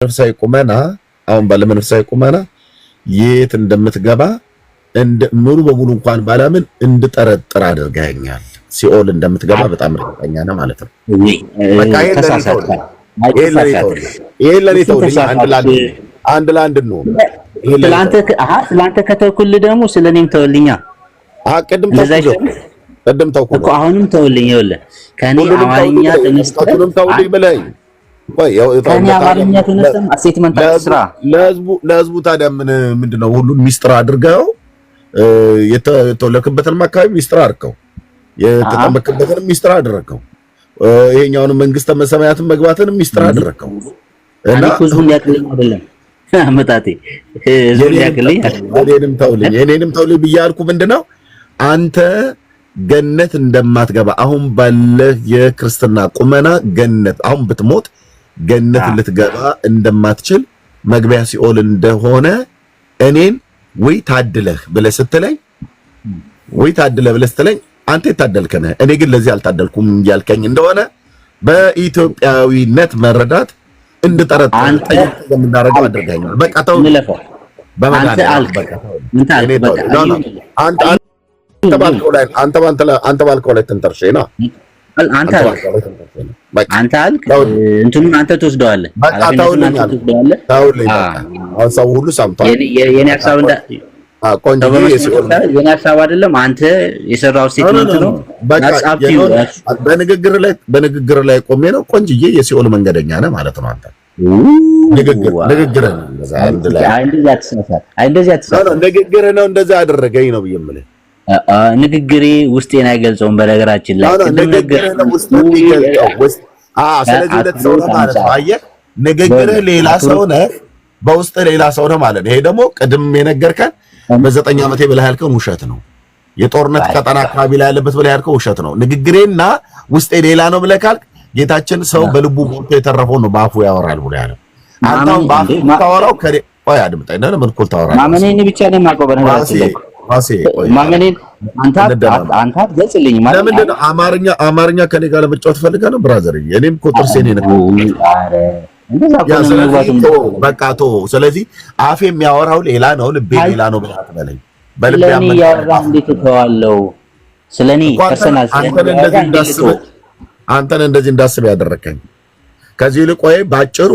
መንፈሳዊ ቁመና አሁን ባለ መንፈሳዊ ቁመና የት እንደምትገባ ሙሉ በሙሉ እንኳን ባላምን እንድጠረጥር አድርገኛል። ሲኦል እንደምትገባ በጣም እርግጠኛ ነኝ ማለት ነው። በቃ ይሄ ለኔ ተውልኝ። አንድ ለአንድ ነው። ስለአንተ ከተውኩልህ ደግሞ ስለኔም ተውልኛ። ቅድም ተውኩልህ እኮ አሁንም ተውልኝ። ይኸውልህ ከኔ አማርኛ ተነስተህ ተውልኝ ብለኝ ከኔ አማርኛ ተነስተህ አሴትመንት አስራ ለህዝቡ ታዲያ ምንድነው ሁሉን ሚስጥር አድርገው የተወለክበትን አካባቢ ሚስጥር አድርገው የተጠመቅበትን ሚስጥር አድርገው ይሄኛውን መንግስተ ሰማያትን መግባትን ሚስጥር አድርገው እና ህዝቡን ያክልኝ አይደለም አመጣጤ ህዝቡን ያክልኝ እኔንም ተውልኝ ብያልኩ ምንድነው አንተ ገነት እንደማትገባ አሁን ባለ የክርስትና ቁመና ገነት አሁን ብትሞት ገነት ልትገባ እንደማትችል መግቢያ ሲኦል እንደሆነ እኔን ወይ ታድለህ ብለህ ስትለኝ አንተ የታደልክ ነህ። እኔ ግን ለዚህ አልታደልኩም ያልከኝ እንደሆነ በኢትዮጵያዊነት መረዳት እንድጠረጥር እንደምናደርገው አድርገኛል። በቃ ተው አንተ አልክ አንተ ባልከው ላይ ተንተርሼ ነው አንተ አልክ እንትኑን አንተ ትወስደዋለህ። አሁን ሰው ሁሉ ሰምቷል። የኔ ሐሳብ የኔ ሐሳብ አይደለም። አንተ የሰራው ስቴትመንት ነው። በንግግር ላይ ቆሜ ነው ቆንጅዬ የሲኦል መንገደኛ ነህ ማለት ነው። አንተ ንግግር ነው እንደዛ ያደረገኝ ነው ብዬ የምልህ ንግግሬ ውስጤን አይገልጸውም። በነገራችን ላይ ስለዚህ ሁለት ሰው ነው ማለት ነው። አየህ ንግግርህ ሌላ ሰው ነህ፣ በውስጥ ሌላ ሰው ነህ ማለት ነው። ይሄ ደግሞ ቅድም የነገርከን በ9 ዓመቴ ብለህ ያልከው ውሸት ነው። የጦርነት ቀጠና አካባቢ ላይ ያለበት ብለህ ያልከው ውሸት ነው። ንግግሬና ውስጤ ሌላ ነው ብለህ ካልክ ጌታችን ሰው በልቡ ሞልቶ የተረፈው ነው በአፉ ያወራል ብሎ ያለው አንተ በአፉ ታወራው ቆይ አድምጠኝ ነው ምን ኮል ታወራለህ? ማመኔን ብቻ ነው የማውቀው በነገራችን ላይ ማመኔን አንተ አትገልጽልኝ ማለት ለምንድን ነው አማርኛ ከኔ ጋር ለመጫወት ፈልገህ ነው ብራዘር? እኔም እኮ ጥርሴን ነው በቃ ተው። ስለዚህ አፌ የሚያወራው ሌላ ነው፣ ልቤ ሌላ ነው ብለህ አትበለኝ። በልቤ ያወራህ እንዴት ተዋለው? ስለኔ ፐርሰናል አንተን እንደዚህ እንዳስብ ያደረከኝ ከዚህ ይልቅ ወይ ባጭሩ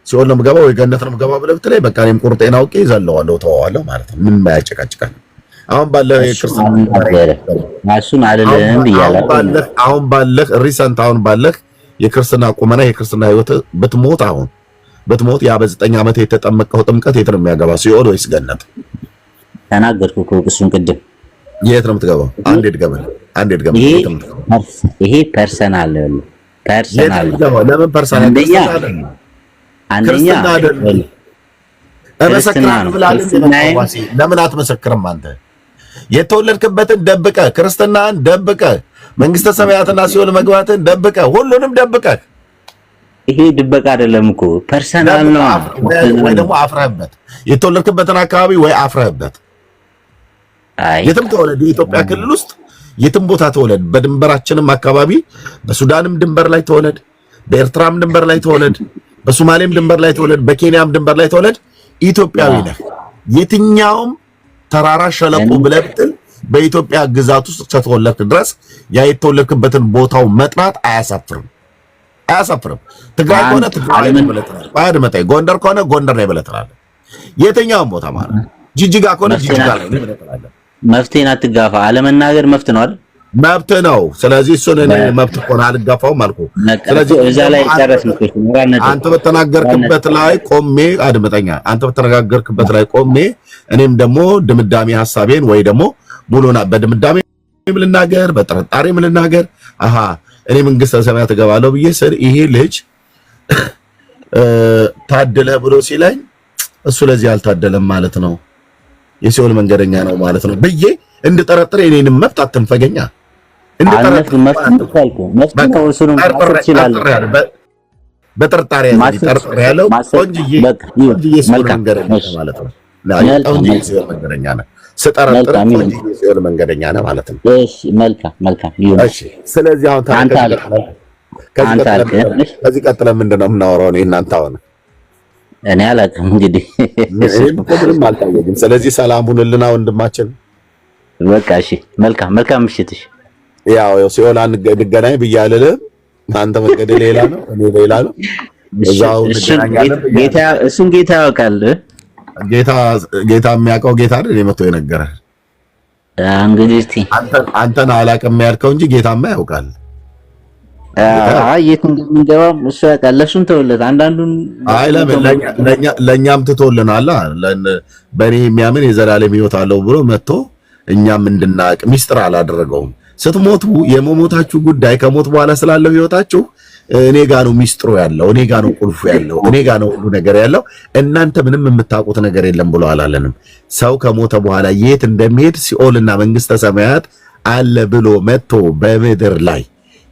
ሲኦል ነው የምገባው ወይ ገነት ነው የምገባው ብለህ ብትለኝ በቃ እኔም ቁርጤን አውቄ ይዘለዋለሁ ተዋዋለሁ ማለት ነው። ምን ማያጨቃጭቃል? አሁን ባለህ የክርስቲያን እሱን አይደለም ብያለሁ። አሁን ባለህ የክርስትና ቁመና የክርስትና ህይወት ብትሞት ያ በ9 ዓመት የተጠመቀው ጥምቀት የት ነው የሚያገባ? ሲኦል ወይስ ገነት? ተናገርኩ እኮ እሱን ቅድም። የት ነው የምትገባው? አንዴ ድገመኝ። ይሄ ፐርሰናል ለምን ፐርሰናል? አንደኛ ለምን አትመሰክርም? አንተ የተወለድክበትን ደብቀህ ክርስትናን ደብቀህ መንግስተ ሰማያትና ሲኦል መግባትን ደብቀህ ሁሉንም ደብቀህ ይሄ ድበቃ አይደለም እኮ ፐርሰናል ነው። ወይ ደግሞ አፍረህበት የተወለድክበትን አካባቢ ወይ አፍረህበት የትም ተወለድ የኢትዮጵያ ክልል ውስጥ የትም ቦታ ተወለድ፣ በድንበራችንም አካባቢ በሱዳንም ድንበር ላይ ተወለድ፣ በኤርትራም ድንበር ላይ ተወለድ፣ በሶማሌም ድንበር ላይ ተወለድ፣ በኬንያም ድንበር ላይ ተወለድ፣ ኢትዮጵያዊ ነህ። የትኛውም ተራራ ሸለቆ ብለህ ብትል በኢትዮጵያ ግዛት ውስጥ ከተወለድክ ድረስ ያ የተወለድክበትን ቦታው መጥራት አያሳፍርም። ትግራይ ከሆነ ትግራይ ነው ብለህ ትላለህ። አድመጣይ ጎንደር ከሆነ ጎንደር ነው ብለህ ትላለህ። የትኛውም ቦታ ማለት ጅጅጋ ከሆነ ጅጅጋ ላይ ነው ብለህ ትላለህ። መፍትሄን አትጋፋ። አለመናገር መፍት ነው አይደል? መብት ነው። ስለዚህ እሱን እኔ መብት እኮ ነው አልጋፋውም አልኩህ። ስለዚህ እዛ ላይ ጨረስን። አንተ በተናገርክበት ላይ ቆሜ አድመጠኛ። አንተ በተነጋገርክበት ላይ ቆሜ እኔም ደግሞ ድምዳሜ ሐሳቤን ወይ ደግሞ ሙሉና በድምዳሜ ልናገር በጥርጣሬ ልናገር። እኔ መንግስተ ሰማያት እገባለሁ ብዬ ስል ይሄ ልጅ ታደለ ብሎ ሲለኝ እሱ ለዚህ አልታደለም ማለት ነው የሲኦል መንገደኛ ነው ማለት ነው ብዬ እንድጠረጥር የኔንም መብት አትንፈገኛ። በጥርጣሬ ያለው ቆንጅዬ ሲኦል መንገደኛ ማለት ነው። ቆንጅዬ ሲኦል መንገደኛ ነው ስጠረጥር ቆንጅዬ ሲኦል መንገደኛ ነው ማለት ነው። እሺ መልካም ይሁን። እሺ ስለዚህ አሁን ከዚህ ቀጥለን ምንድነው የምናወራው? እናንተ አሁን እኔ አላውቅም እንግዲህ እኔም እኮ ምንም አልታየኝም። ስለዚህ ሰላም ሁንልና ወንድማችን። በቃ እሺ፣ መልካም ምሽት። እሺ ያው ሲኦል እንገናኝ ብያለህ። አንተ መንገድ ሌላ ነው፣ እኔ ሌላ ነው። እዛው እንገናኛለን። እሱን ጌታ ያውቃል። ጌታ የሚያውቀው ጌታ አይደል የመቶ የነገረህ። እንግዲህ እስቲ አንተን አላውቅም ያልከው እንጂ ጌታማ ያውቃል። የት እንደምንገባ እሱ ያውቃል። ለእሱም ተውለት። አንዳንዱን ለእኛም ትቶልናል። በእኔ የሚያምን የዘላለም ሕይወት አለው ብሎ መጥቶ እኛም እንድናውቅ ሚስጥር አላደረገውም። ስትሞቱ የመሞታችሁ ጉዳይ ከሞት በኋላ ስላለው ሕይወታችሁ እኔ ጋ ነው ሚስጥሩ ያለው፣ እኔ ጋ ነው ቁልፉ ያለው፣ እኔ ጋ ነው ሁሉ ነገር ያለው። እናንተ ምንም የምታውቁት ነገር የለም ብሎ አላለንም። ሰው ከሞተ በኋላ የት እንደሚሄድ ሲኦልና መንግስተ ሰማያት አለ ብሎ መጥቶ በምድር ላይ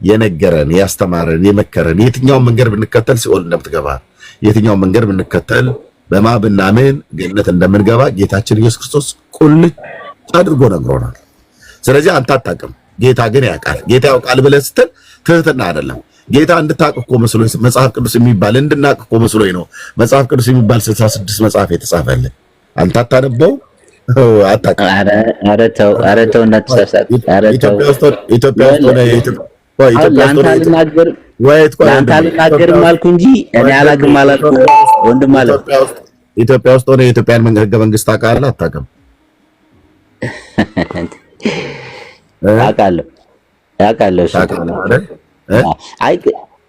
የነገረን ያስተማረን የመከረን የትኛውን መንገድ ብንከተል ሲኦል እንደምትገባ የትኛውን መንገድ ብንከተል በማ ብናምን ገነት እንደምንገባ ጌታችን ኢየሱስ ክርስቶስ ቁልጭ አድርጎ ነግሮናል። ስለዚህ አንተ አታውቅም፣ ጌታ ግን ያውቃል። ጌታ ያውቃል ብለህ ስትል ትህትና አይደለም። ጌታ እንድታውቅ እኮ መስሎኝ መጽሐፍ ቅዱስ የሚባል እንድናውቅ እኮ መስሎኝ ነው መጽሐፍ ቅዱስ የሚባል 66 መጽሐፍ የተጻፈልን። አንተ አታነበው አታውቅም። ኧረ ተው እንዳትሳሳት። ኢትዮጵያ ውስጥ ሆነ ለአንተ አልናገርም አልኩ እንጂ እኔ አላውቅም አላልኩም። ወንድም አለ ኢትዮጵያ ውስጥ ሆነ የኢትዮጵያን ሕገ መንግስት ታውቃለህ አታውቅም? አውቃለሁ። አይ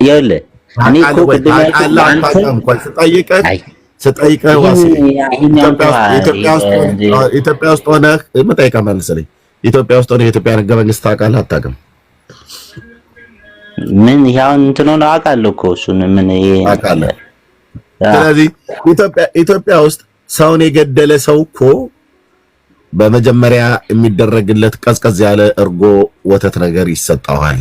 ይኸውልህ እኔ እኮ ቅድም ስጠይቅህ ዋሴ ኢትዮጵያ ውስጥ ሆነህ የምጠይቀህ መልስልኝ። ኢትዮጵያ ውስጥ ሆነህ የኢትዮጵያን ሕገ መንግስት ታውቃለህ አታውቅም? ምን ያው እንትን ነው አውቃለሁ እኮ እሱን ምን አውቃለሁ። ስለዚህ ኢትዮጵያ ውስጥ ሰውን የገደለ ሰው እኮ በመጀመሪያ የሚደረግለት ቀዝቀዝ ያለ እርጎ ወተት ነገር ይሰጠዋል።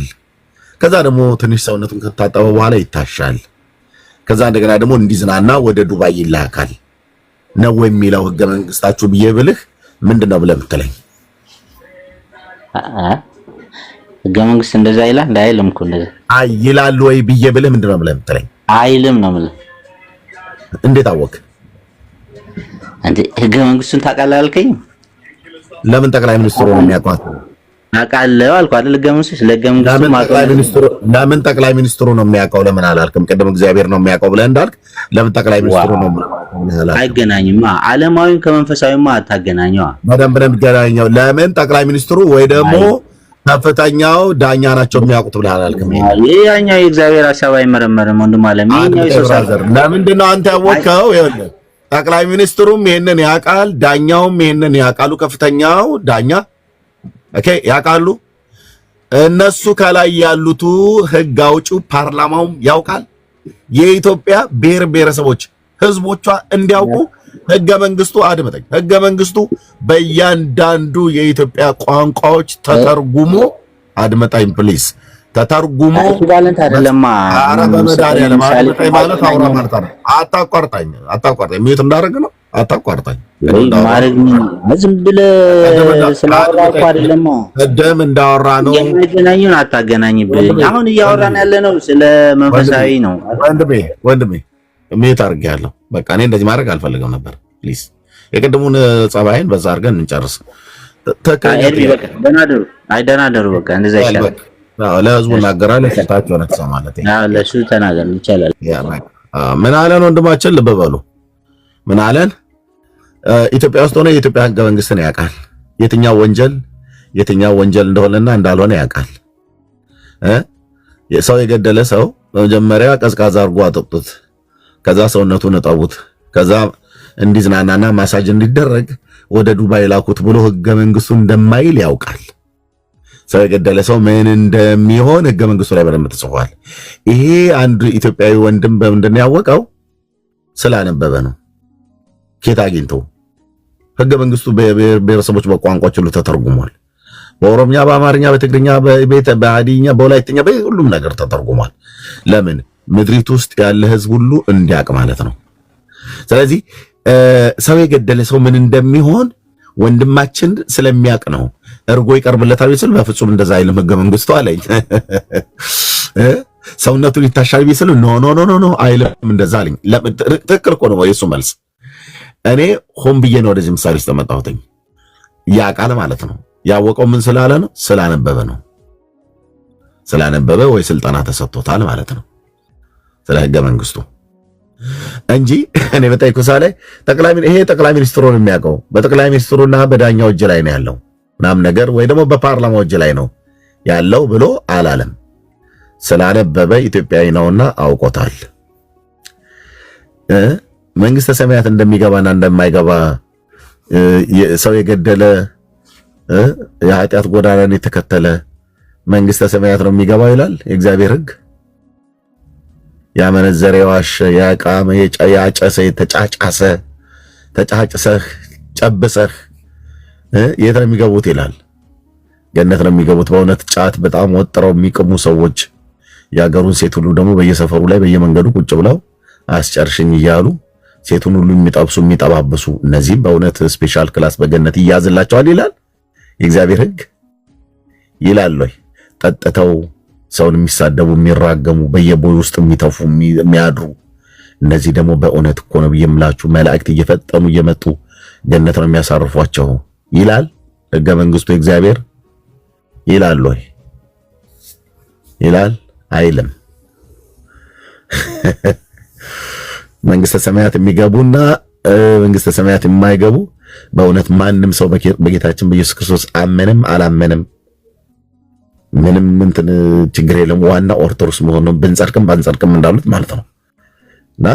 ከዛ ደግሞ ትንሽ ሰውነቱን ከታጠበ በኋላ ይታሻል። ከዛ እንደገና ደግሞ እንዲዝናና ወደ ዱባይ ይላካል ነው የሚለው ሕገ መንግስታችሁ ብዬ ብልህ ምንድነው ብለህ የምትለኝ? ሕገ መንግስት እንደዛ ይላል አይልም እኮ እንደዛ ይላል ወይ ብዬ ብልህ ምንድነው ብለህ የምትለኝ? አይልም ነው የምልህ። እንዴት አወቅ? አንተ ሕገ መንግስቱን ታውቃለህ አልከኝ። ለምን ጠቅላይ ሚኒስትሩ ነው የሚያውቀው? አውቃለሁ አልኩ አይደል? ሕገ መንግስቱ ለምን ጠቅላይ ሚኒስትሩ ነው የሚያውቀው? ለምን አላልክም? ቅድም እግዚአብሔር ነው የሚያውቀው ብለህ እንዳልክ ለምን ጠቅላይ ሚኒስትሩ ነው? አይገናኝማ። ዓለማዊን ከመንፈሳዊማ አታገናኘዋ። በደንብ ነው የሚገናኘው። ለምን ጠቅላይ ሚኒስትሩ ወይ ደግሞ ከፍተኛው ዳኛ ናቸው የሚያውቁት ብለህ አላልክም? ያኛው የእግዚአብሔር ሐሳብ አይመረመርም ወንድም አለ። ይሄኛው ይሶሳል። ለምንድን ነው አንተ ያወቅኸው? ይኸውልህ ጠቅላይ ሚኒስትሩም ይሄንን ያውቃል፣ ዳኛውም ይሄንን ያውቃሉ። ከፍተኛው ዳኛ ያውቃሉ። እነሱ ከላይ ያሉት ህግ አውጪው ፓርላማውም ያውቃል። የኢትዮጵያ ብሔር ብሔረሰቦች ህዝቦቿ እንዲያውቁ ህገ መንግስቱ አድምጠኝ፣ ህገ መንግስቱ በእያንዳንዱ የኢትዮጵያ ቋንቋዎች ተተርጉሞ አድምጠኝ ፕሊዝ፣ ተተርጉሞ ባለንት አይደለማ። አረ በመድኃኒዓለም ማለት አውራ ማለት ነው። አታቋርጣኝ ሚዩት እንዳደረግ ነው። አታቋርጣኝ ማረግ ዝም ብለህ ስላወራህ እኮ አይደለማ። ቀደም እንዳወራ ነው። የማይገናኙን አታገናኝብኝ። አሁን እያወራን ያለ ነው ስለ መንፈሳዊ ነው። ወንድሜ ሚዩት አድርጌያለሁ። በቃ እኔ እንደዚህ ማድረግ አልፈልግም ነበር። ፕሊዝ የቅድሙን ጸባይን በዛ አድርገን እንጨርስ። ደህና ደሩ። በቃ እንደዛ ይሻላል። ለህዝቡ እናገራለሁ። ፊታቸው ነው ተሰማለት። ለሱ ተናገር ይቻላል። ምን አለን ወንድማችን? ልብ በሉ ምን አለን? ኢትዮጵያ ውስጥ ሆነ የኢትዮጵያ ህገ መንግስትን ያውቃል። የትኛው ወንጀል እንደሆነና እንዳልሆነ ያውቃል። ሰው የገደለ ሰው በመጀመሪያ ቀዝቃዛ አድርጎ አጠጡት፣ ከዛ ሰውነቱን እጠቡት፣ ከዛ እንዲዝናናና ማሳጅ እንዲደረግ ወደ ዱባይ ላኩት ብሎ ህገ መንግስቱ እንደማይል ያውቃል። ሰው የገደለ ሰው ምን እንደሚሆን ህገ መንግስቱ ላይ በደንብ ተጽፏል። ይሄ አንዱ ኢትዮጵያዊ ወንድም በምንድን ነው ያወቀው? ስላነበበ ነው። ኬት አግኝቶ ህገ መንግስቱ ብሔረሰቦች በቋንቋዎች ሁሉ ተተርጉሟል። በኦሮምኛ፣ በአማርኛ፣ በትግርኛ፣ በሃዲኛ፣ በወላይትኛ በሁሉም ነገር ተተርጉሟል። ለምን? ምድሪቱ ውስጥ ያለ ህዝብ ሁሉ እንዲያውቅ ማለት ነው። ስለዚህ ሰው የገደለ ሰው ምን እንደሚሆን ወንድማችን ስለሚያውቅ ነው። እርጎ ይቀርብለታል ሲል በፍጹም እንደዛ አይልም ህገ መንግስቱ አለኝ። ሰውነቱን ይታሻል ቢስል ኖ ኖ ኖ ኖ አይልም። እንደዛ አለኝ። ትክክል እኮ ነው የሱ መልስ። እኔ ሆን ብዬ ነው ወደዚህ ምሳሌ ውስጥ ተመጣሁትኝ። ያ ቃል ማለት ነው ያወቀው ምን ስላለ ነው? ስላነበበ ነው። ስላነበበ ወይ ስልጠና ተሰጥቶታል ማለት ነው ስለ ህገ መንግስቱ እንጂ እኔ በጠይቁ ሳለ ይሄ ጠቅላይ ሚኒስትሩን የሚያውቀው በጠቅላይ ሚኒስትሩና በዳኛው እጅ ላይ ነው ያለው ምናምን ነገር ወይ ደግሞ በፓርላማው እጅ ላይ ነው ያለው ብሎ አላለም። ስላነበበ ኢትዮጵያዊ ነውና አውቆታል። መንግስተ ሰማያት እንደሚገባና እንደማይገባ ሰው የገደለ የኃጢአት ጎዳናን የተከተለ መንግስተ ሰማያት ነው የሚገባው ይላል የእግዚአብሔር ህግ። ያመነዘረ የዋሸ ያቃመ ያጨሰ የተጫጫሰ ተጫጭሰህ ጨብሰህ የት ነው የሚገቡት ይላል? ገነት ነው የሚገቡት። በእውነት ጫት በጣም ወጥረው የሚቅሙ ሰዎች የአገሩን ሴት ሁሉ ደግሞ በየሰፈሩ ላይ በየመንገዱ ቁጭ ብለው አስጨርሽኝ እያሉ ሴቱን ሁሉ የሚጠብሱ የሚጠባብሱ እነዚህም በእውነት ስፔሻል ክላስ በገነት ይያዝላቸዋል ይላል የእግዚአብሔር ህግ ይላል ወይ? ጠጥተው ሰውን የሚሳደቡ የሚራገሙ በየቦይ ውስጥ የሚተፉ የሚያድሩ እነዚህ ደግሞ በእውነት እኮ ነው የምላችሁ መላእክት እየፈጠኑ እየመጡ ገነት ነው የሚያሳርፏቸው ይላል ህገ መንግስቱ እግዚአብሔር ይላል ወይ? ይላል አይልም? መንግስተ ሰማያት የሚገቡና መንግስተ ሰማያት የማይገቡ በእውነት ማንም ሰው በጌታችን በኢየሱስ ክርስቶስ አመንም አላመንም ምንም እንትን ችግር የለም። ዋና ኦርቶዶክስ መሆኑን ብንጸድቅም ባንጸድቅም እንዳሉት ማለት ነው። እና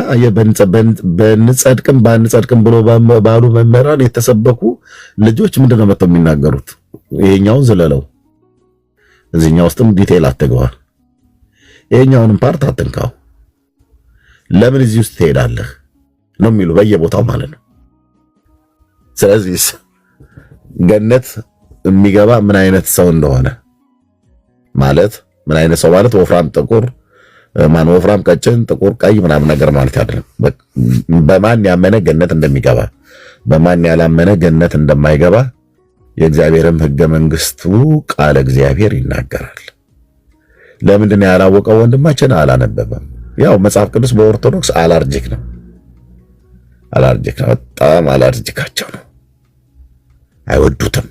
በንጸድቅም ባንጸድቅም ብሎ ባሉ መምህራን የተሰበኩ ልጆች ምንድነው መጥተው የሚናገሩት? ይሄኛውን ዝለለው፣ እዚህኛው ውስጥም ዲቴል አትገባ፣ ይሄኛውንም ፓርት አትንካው፣ ለምን እዚህ ውስጥ ትሄዳለህ ነው የሚሉ በየቦታው ማለት ነው። ስለዚህ ገነት የሚገባ ምን አይነት ሰው እንደሆነ ማለት ምን አይነት ሰው ማለት ወፍራም ጥቁር ማን ወፍራም ቀጭን ጥቁር ቀይ ምናምን ነገር ማለት አይደለም። በማን ያመነ ገነት እንደሚገባ በማን ያላመነ ገነት እንደማይገባ የእግዚአብሔርም ህገ መንግስቱ ቃለ እግዚአብሔር ይናገራል። ለምንድን ነው ያላወቀው? ወንድማችን አላነበበም። ያው መጽሐፍ ቅዱስ በኦርቶዶክስ አላርጂክ ነው። በጣም አላርጂካቸው ነው። አይወዱትም።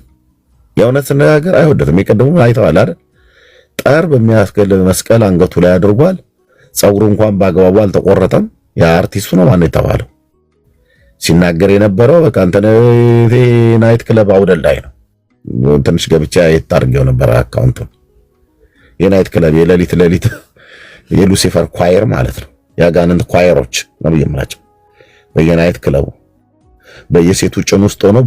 የእውነት ስነጋገር አይወዱትም። የቀደሙ አይተዋል አይደል? ጠር በሚያስገል መስቀል አንገቱ ላይ አድርጓል። ፀጉሩ እንኳን በአግባቡ አልተቆረጠም። የአርቲስቱ ነው ማነው የተባለው ሲናገር የነበረው በቃ እንትን ናይት ክለብ አውደልዳይ ነው። ትንሽ ገብቻ የታርገው ነበር አካውንቱን። የናይት ክለብ የሌሊት የሉሲፈር ኳየር ማለት ነው። ያጋንንት ኳየሮች ነው የምላቸው። በየናይት ክለቡ በየሴቱ ጭን ውስጥ ሆኖ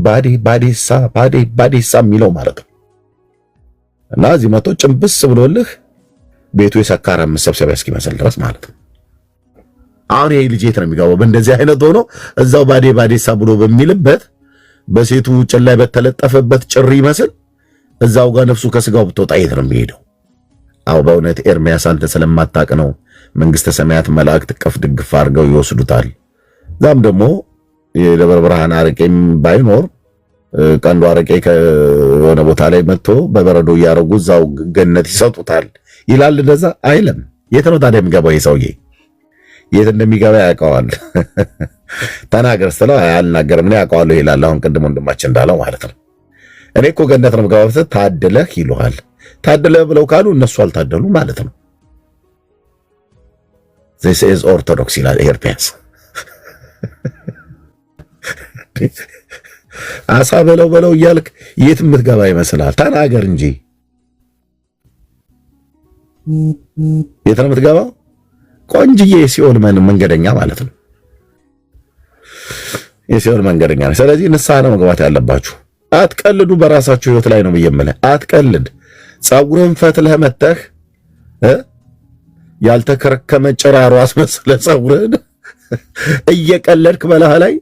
ባዴሳ የሚለው ማለት ነው። እና እዚህ መቶ ጭንብስ ብሎልህ ቤቱ የሰካራም መሰብሰቢያ እስኪመስል ድረስ ማለት ነው። አሁን ይሄ ልጅ የት ነው የሚገባው? በእንደዚህ አይነት ሆኖ እዛው ባዴሳ ብሎ በሚልበት በሴቱ ጭን ላይ በተለጠፈበት ጭሪ ይመስል እዛው ጋር ነፍሱ ከስጋው ብትወጣ የት ነው የሚሄደው? አው በእውነት ኤርሚያስ አንተ ስለማታውቅ ነው። መንግስተ ሰማያት መላእክት ቅፍ ድግፍ አድርገው ይወስዱታል። ዛም ደግሞ የደብረ ብርሃን አረቄም ባይኖር ቀንዱ አረቄ ከሆነ ቦታ ላይ መጥቶ በበረዶ እያረጉ እዛው ገነት ይሰጡታል ይላል። እንደዛ አይልም። የት ነው ታዲያ የሚገባው? ይሄ ሰውዬ የት እንደሚገባ ያውቀዋል። ተናገር ስለው አልናገርም እኔ ያውቀዋለሁ ይላል። አሁን ቅድም ወንድማችን እንዳለው ማለት ነው። እኔ እኮ ገነት ነው የምገባው ታድለህ ይሉሃል። ታድለህ ብለው ካሉ እነሱ አልታደሉ ማለት ነው። this is orthodox ይላል ኤርሚያስ። አሳ በለው እያልክ የት የምትገባ ይመስላል? ተናገር እንጂ የት ነው የምትገባው? ቆንጅዬ የሲኦል መንገደኛ ማለት ነው። የሲኦል መንገደኛ ነው። ስለዚህ ንስሐ ነው መግባት ያለባችሁ። አትቀልዱ። በራሳችሁ ህይወት ላይ ነው ብዬምልህ። አትቀልድ። ጸጉርህን ፈትለህ መተህ ያልተከረከመ ጭራሮ አስመስለህ ጸጉርህን እየቀለድክ በላህ ላይ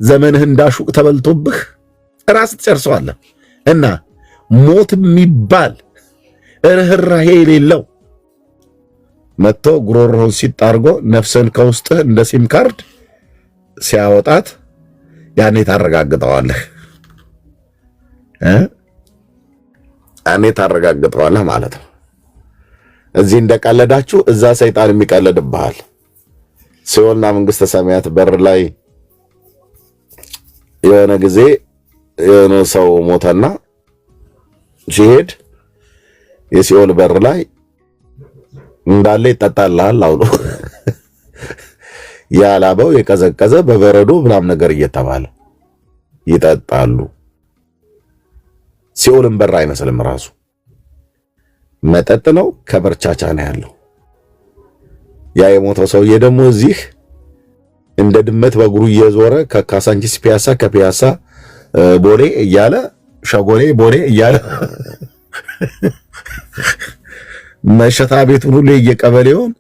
ዘመንህ እንዳሹቅ ተበልቶብህ ራስ ትጨርሰዋለህ። እና ሞት የሚባል ርህራሄ የሌለው መጥቶ ጉሮሮህን ሲጣርጎ ነፍስን ከውስጥህ እንደ ሲም ካርድ ሲያወጣት ያኔ ታረጋግጠዋለህ። ያኔ ታረጋግጠዋለህ ማለት ነው። እዚህ እንደቀለዳችሁ እዛ ሰይጣን የሚቀለድብሃል። ሲኦልና መንግስተ ሰማያት በር ላይ የሆነ ጊዜ የሆነ ሰው ሞተና ሲሄድ የሲኦል በር ላይ እንዳለ ይጠጣልሃል አሉ። ያላበው የቀዘቀዘ በበረዶ ምናምን ነገር እየተባለ ይጠጣሉ። ሲኦልን በር አይመስልም፣ ራሱ መጠጥ ነው፣ ከበርቻቻ ነው ያለው። ያ የሞተው ሰውዬ ደግሞ እዚህ እንደ ድመት በእግሩ እየዞረ ከካሳንቺስ ፒያሳ፣ ከፒያሳ ቦሌ እያለ ሸጎሌ ቦሌ እያለ መሸታ ቤቱን ሁሉ እየቀበሌውን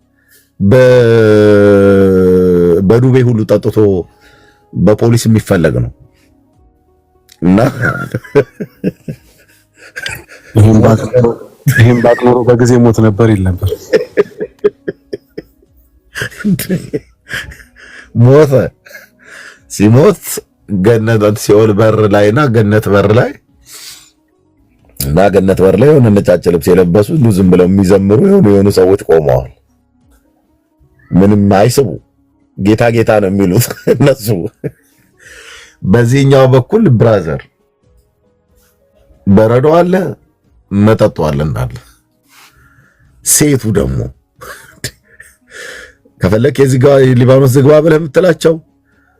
በዱቤ ሁሉ ጠጥቶ በፖሊስ የሚፈለግ ነው። እና ይሄን ባትኖሩ በጊዜ ሞት ነበር ይል ነበር። ሞተ። ሲሞት ገነት ሲኦል በር ላይና ገነት በር ላይ እና ገነት በር ላይ የሆነ ነጫጭ ልብስ የለበሱ ዝም ብለው የሚዘምሩ የሆኑ ሰዎች ቆመዋል። ምንም አይስቡ፣ ጌታ ጌታ ነው የሚሉት እነሱ። በዚህኛው በኩል ብራዘር በረዶ አለ፣ መጠጡ አለ እንዳለ። ሴቱ ደግሞ ከፈለክ የዚህ ጋር ሊባኖስ ዝግባ ብለህ የምትላቸው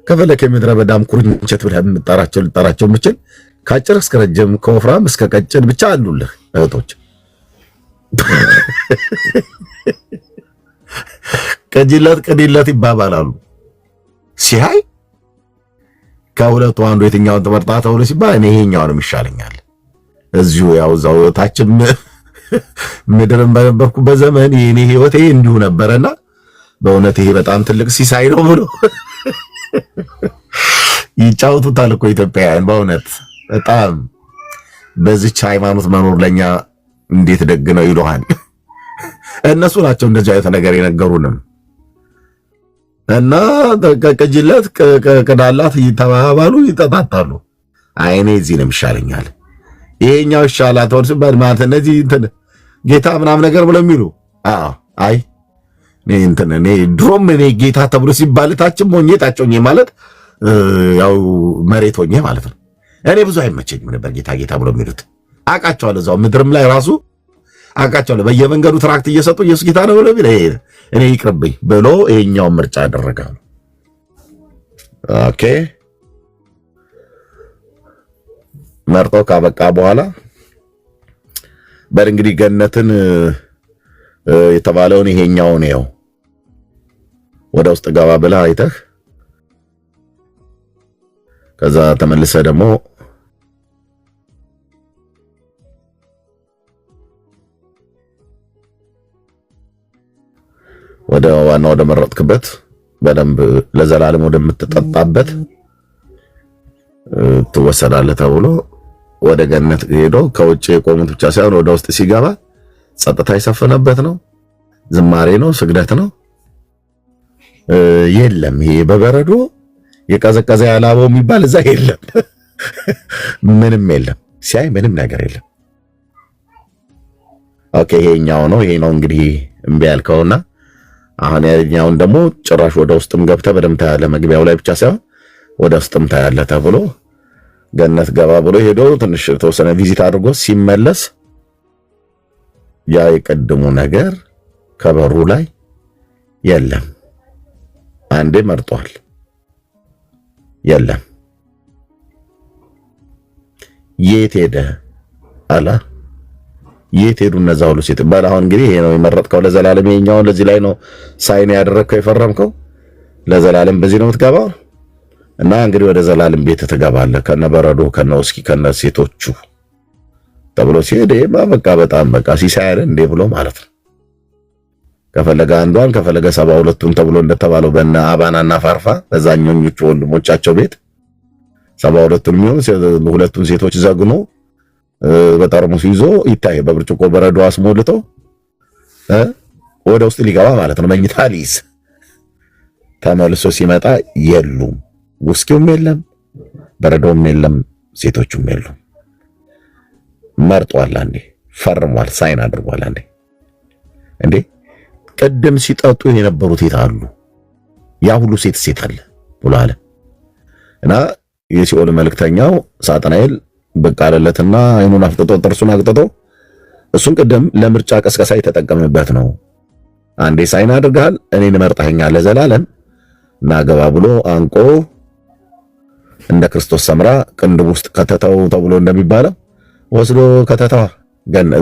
ከፈለክ የምድረ በዳም ኩርንቸት ብለህ የምትጠራቸው ልጠራቸው የምችል ከአጭር እስከ ረጅም ከወፍራም እስከ ቀጭን ብቻ አሉልህ እህቶች። ቀጅላት ቀዲላት ይባባላሉ። ሲያይ ከሁለቱ አንዱ የትኛውን ትመርጣ ተብሎ ሲባል እኔ ይሄኛውንም ይሻለኛል። እዚሁ ያው እዛው ታችም ምድርን በነበርኩበት ዘመን የኔ ህይወት ይሄ እንዲሁ ነበረና በእውነት ይሄ በጣም ትልቅ ሲሳይ ነው ብሎ ይጫወቱታል እኮ ኢትዮጵያውያን። በእውነት በጣም በዚች ሃይማኖት መኖር ለኛ እንዴት ደግ ነው ይሉሃል። እነሱ ናቸው እንደዚህ አይነት ነገር የነገሩንም። እና ቀጅለት ቀዳላት ይተባባሉ፣ ይጠጣጣሉ። አይኔ እዚህ ነው ይሻለኛል፣ ይሄኛው ይሻላል ተወርስ ባድ ማለት እነዚህ እንትን ጌታ ምናምን ነገር ብለው የሚሉ አይ እኔ ድሮም እኔ ጌታ ተብሎ ሲባልታችም ሆኜ ታጮኝ ማለት ያው መሬት ሆኜ ማለት ነው። እኔ ብዙ አይመቸኝም ነበር ጌታ ጌታ ብሎ የሚሉት። አውቃቸዋለሁ፣ እዛው ምድርም ላይ ራሱ አውቃቸዋለሁ። በየመንገዱ ትራክት እየሰጡ ኢየሱስ ጌታ ነው ብሎ ቢል እኔ ይቅርብኝ ብሎ ይሄኛውን ምርጫ አደረጋሉ። ኦኬ መርጦ ካበቃ በኋላ በር እንግዲህ ገነትን የተባለውን ይሄኛውን ነው ወደ ውስጥ ገባ ብለህ አይተህ ከዛ ተመልሰ ደግሞ ወደ ዋና ወደ መረጥክበት በደንብ ለዘላለም ወደምትጠጣበት ትወሰዳለህ ተብሎ ወደ ገነት ሄዶ ከውጭ የቆሙት ብቻ ሳይሆን ወደ ውስጥ ሲገባ ጸጥታ የሰፈነበት ነው። ዝማሬ ነው፣ ስግደት ነው። የለም ይሄ በበረዶ የቀዘቀዘ ያላበው የሚባል እዛ የለም። ምንም የለም። ሲያይ ምንም ነገር የለም። ኦኬ ይሄኛው ነው። ይሄ ነው እንግዲህ እምቢ ያልከውና አሁን ያኛውን ደግሞ ጭራሽ ወደ ውስጥም ገብተህ በደምብ ታያለህ። መግቢያው ላይ ብቻ ሳይሆን ወደ ውስጥም ታያለህ ተብሎ ገነት ገባ ብሎ ሄዶ ትንሽ ተወሰነ ቪዚት አድርጎ ሲመለስ ያ የቀድሙ ነገር ከበሩ ላይ የለም። አንዴ መርጧል፣ የለም። የት ሄደ አላ? የት ሄዱ እነዛ ሁሉ ሴት ባል? አሁን እንግዲህ ይሄ ነው የመረጥከው ለዘላለም፣ ይሄኛውን ለዚህ ላይ ነው ሳይን ያደረግከው የፈረምከው፣ ለዘላለም በዚህ ነው የምትገባው። እና እንግዲህ ወደ ዘላለም ቤት ትገባለህ ከነበረዶ ከነውስኪ ከነሴቶቹ ተብሎ ሲሄድ በቃ በጣም በቃ ሲሳይ አይደል እንዴ ብሎ ማለት ነው። ከፈለገ አንዷን ከፈለገ 72ቱን ተብሎ እንደተባለው በእነ አባናና ፋርፋ በዛኞቹ ወንድሞቻቸው ቤት 72ቱን የሚሆን ሁለቱን ሴቶች ዘግኖ በጠርሙስ ይዞ ይታይ በብርጭቆ በረዶ አስሞልቶ ወደ ውስጥ ሊገባ ማለት ነው። መኝታ ሊይዝ ተመልሶ ሲመጣ የሉም፣ ውስኪውም የለም፣ በረዶም የለም፣ ሴቶቹም የሉም። መርጧል፣ አንዴ ፈርሟል፣ ሳይን አድርጓል። አንዴ እንዴ ቀደም ሲጠጡ የነበሩት የታሉ? ያ ሁሉ ሴት አለ ብሎ አለ እና የሲኦል መልእክተኛው ሳጥናኤል በቃ አለለትና አይኑን አፍጥጦ ጥርሱን አግጥጦ እሱን ቀደም ለምርጫ ቀስቀሳ የተጠቀመበት ነው። አንዴ ሳይን አድርጋል እኔን መርጠኸኛል ለዘላለም እና ገባ ብሎ አንቆ እንደ ክርስቶስ ሰምራ ቅንድብ ውስጥ ከተተው ተብሎ እንደሚባለው ወስዶ ከተተዋ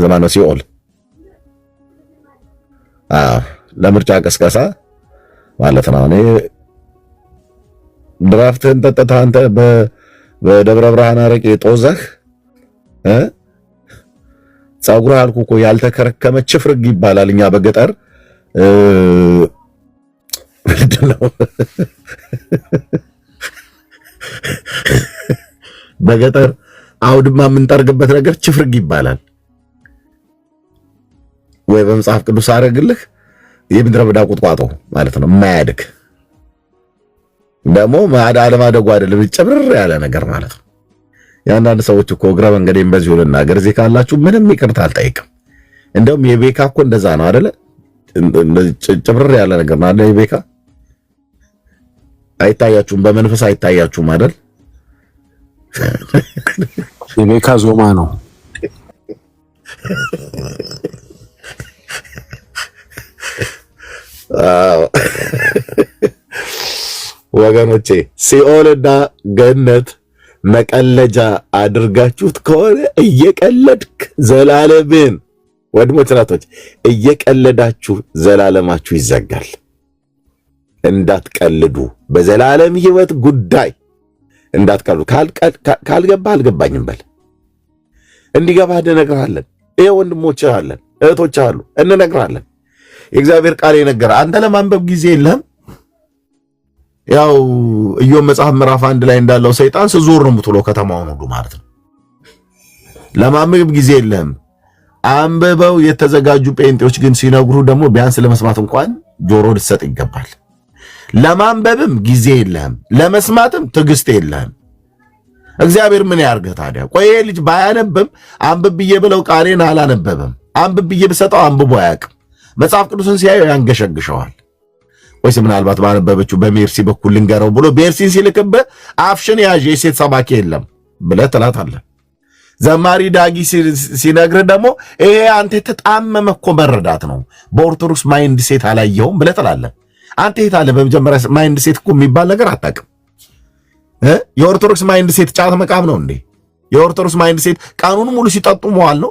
ዘማን ነው ሲኦል። ለምርጫ ቀስቀሳ ማለት ነው። እኔ ድራፍትን ጠጥተህ አንተ በደብረ ብርሃን አረቄ ጦዘህ ጸጉር አልኩ እኮ ያልተከረከመ ችፍርግ ይባላል። እኛ በገጠር ምንድነው በገጠር አውድማ የምንጠርግበት ነገር ችፍርግ ይባላል። ወይ በመጽሐፍ ቅዱስ አረግልህ የምድረ በዳ ቁጥቋጦ ማለት ነው። የማያድግ ደግሞ አለማደጉ አይደለም ጨብረር ያለ ነገር ማለት ነው። የአንዳንድ ሰዎች እኮ እግረ መንገዴን በዚሁ ልናገር፣ እዚህ ካላችሁ ምንም ይቅርታ አልጠይቅም። እንደውም የቤካ እኮ እንደዛ ነው አይደለ? ጨብረር ያለ ነገር ነው አይደል? የቤካ አይታያችሁም? በመንፈስ አይታያችሁም አይደል? የቤካ ዞማ ነው። ወገኖቼ ሲኦልና ገነት መቀለጃ አድርጋችሁት ከሆነ እየቀለድክ ዘላለምን ወድሞች ናቶች እየቀለዳችሁ ዘላለማችሁ ይዘጋል። እንዳትቀልዱ፣ በዘላለም ሕይወት ጉዳይ እንዳትቀልዱ። ካልገባ አልገባኝም በል። እንዲገባ እንነግርሃለን። ይሄ ወንድሞችህ አለን፣ እህቶችህ አሉ፣ እንነግርሃለን። የእግዚአብሔር ቃል የነገረ አንተ ለማንበብ ጊዜ የለህም። ያው ኢዮብ መጽሐፍ ምዕራፍ 1 ላይ እንዳለው ሰይጣን ስዞር ነው የምትውለው ከተማውን ሁሉ ማለት ነው። ለማንበብ ጊዜ የለህም። አንብበው የተዘጋጁ ጴንጤዎች ግን ሲነግሩ ደግሞ ቢያንስ ለመስማት እንኳን ጆሮ ልትሰጥ ይገባል። ለማንበብም ጊዜ የለህም፣ ለመስማትም ትዕግስት የለህም። እግዚአብሔር ምን ያርግህ ታዲያ? ቆይ ይሄ ልጅ ባያነብም አንብብ ብዬ ብለው ቃሌን አላነበበም። አንብብ ብዬ ብሰጠው አንብቦ አያውቅም። መጽሐፍ ቅዱስን ሲያዩ ያንገሸግሸዋል። ወይስ ምናልባት ባነበበችው በሜርሲ በኩል ልንገረው ብሎ ሜርሲን ሲልክብህ አፍሽን ያዥ የሴት ሰባኪ የለም ብለህ ትላታለህ። ዘማሪ ዳጊ ሲነግርህ ደግሞ ይሄ አንተ የተጣመመ እኮ መረዳት ነው፣ በኦርቶዶክስ ማይንድ ሴት አላየውም ብለህ ትላለህ። አንተ የት አለ? በመጀመሪያ ማይንድ ሴት እኮ የሚባል ነገር አታውቅም። የኦርቶዶክስ ማይንድ ሴት ጫት መቃም ነው እንዴ? የኦርቶዶክስ ማይንድ ሴት ቀኑን ሙሉ ሲጠጡ መዋል ነው?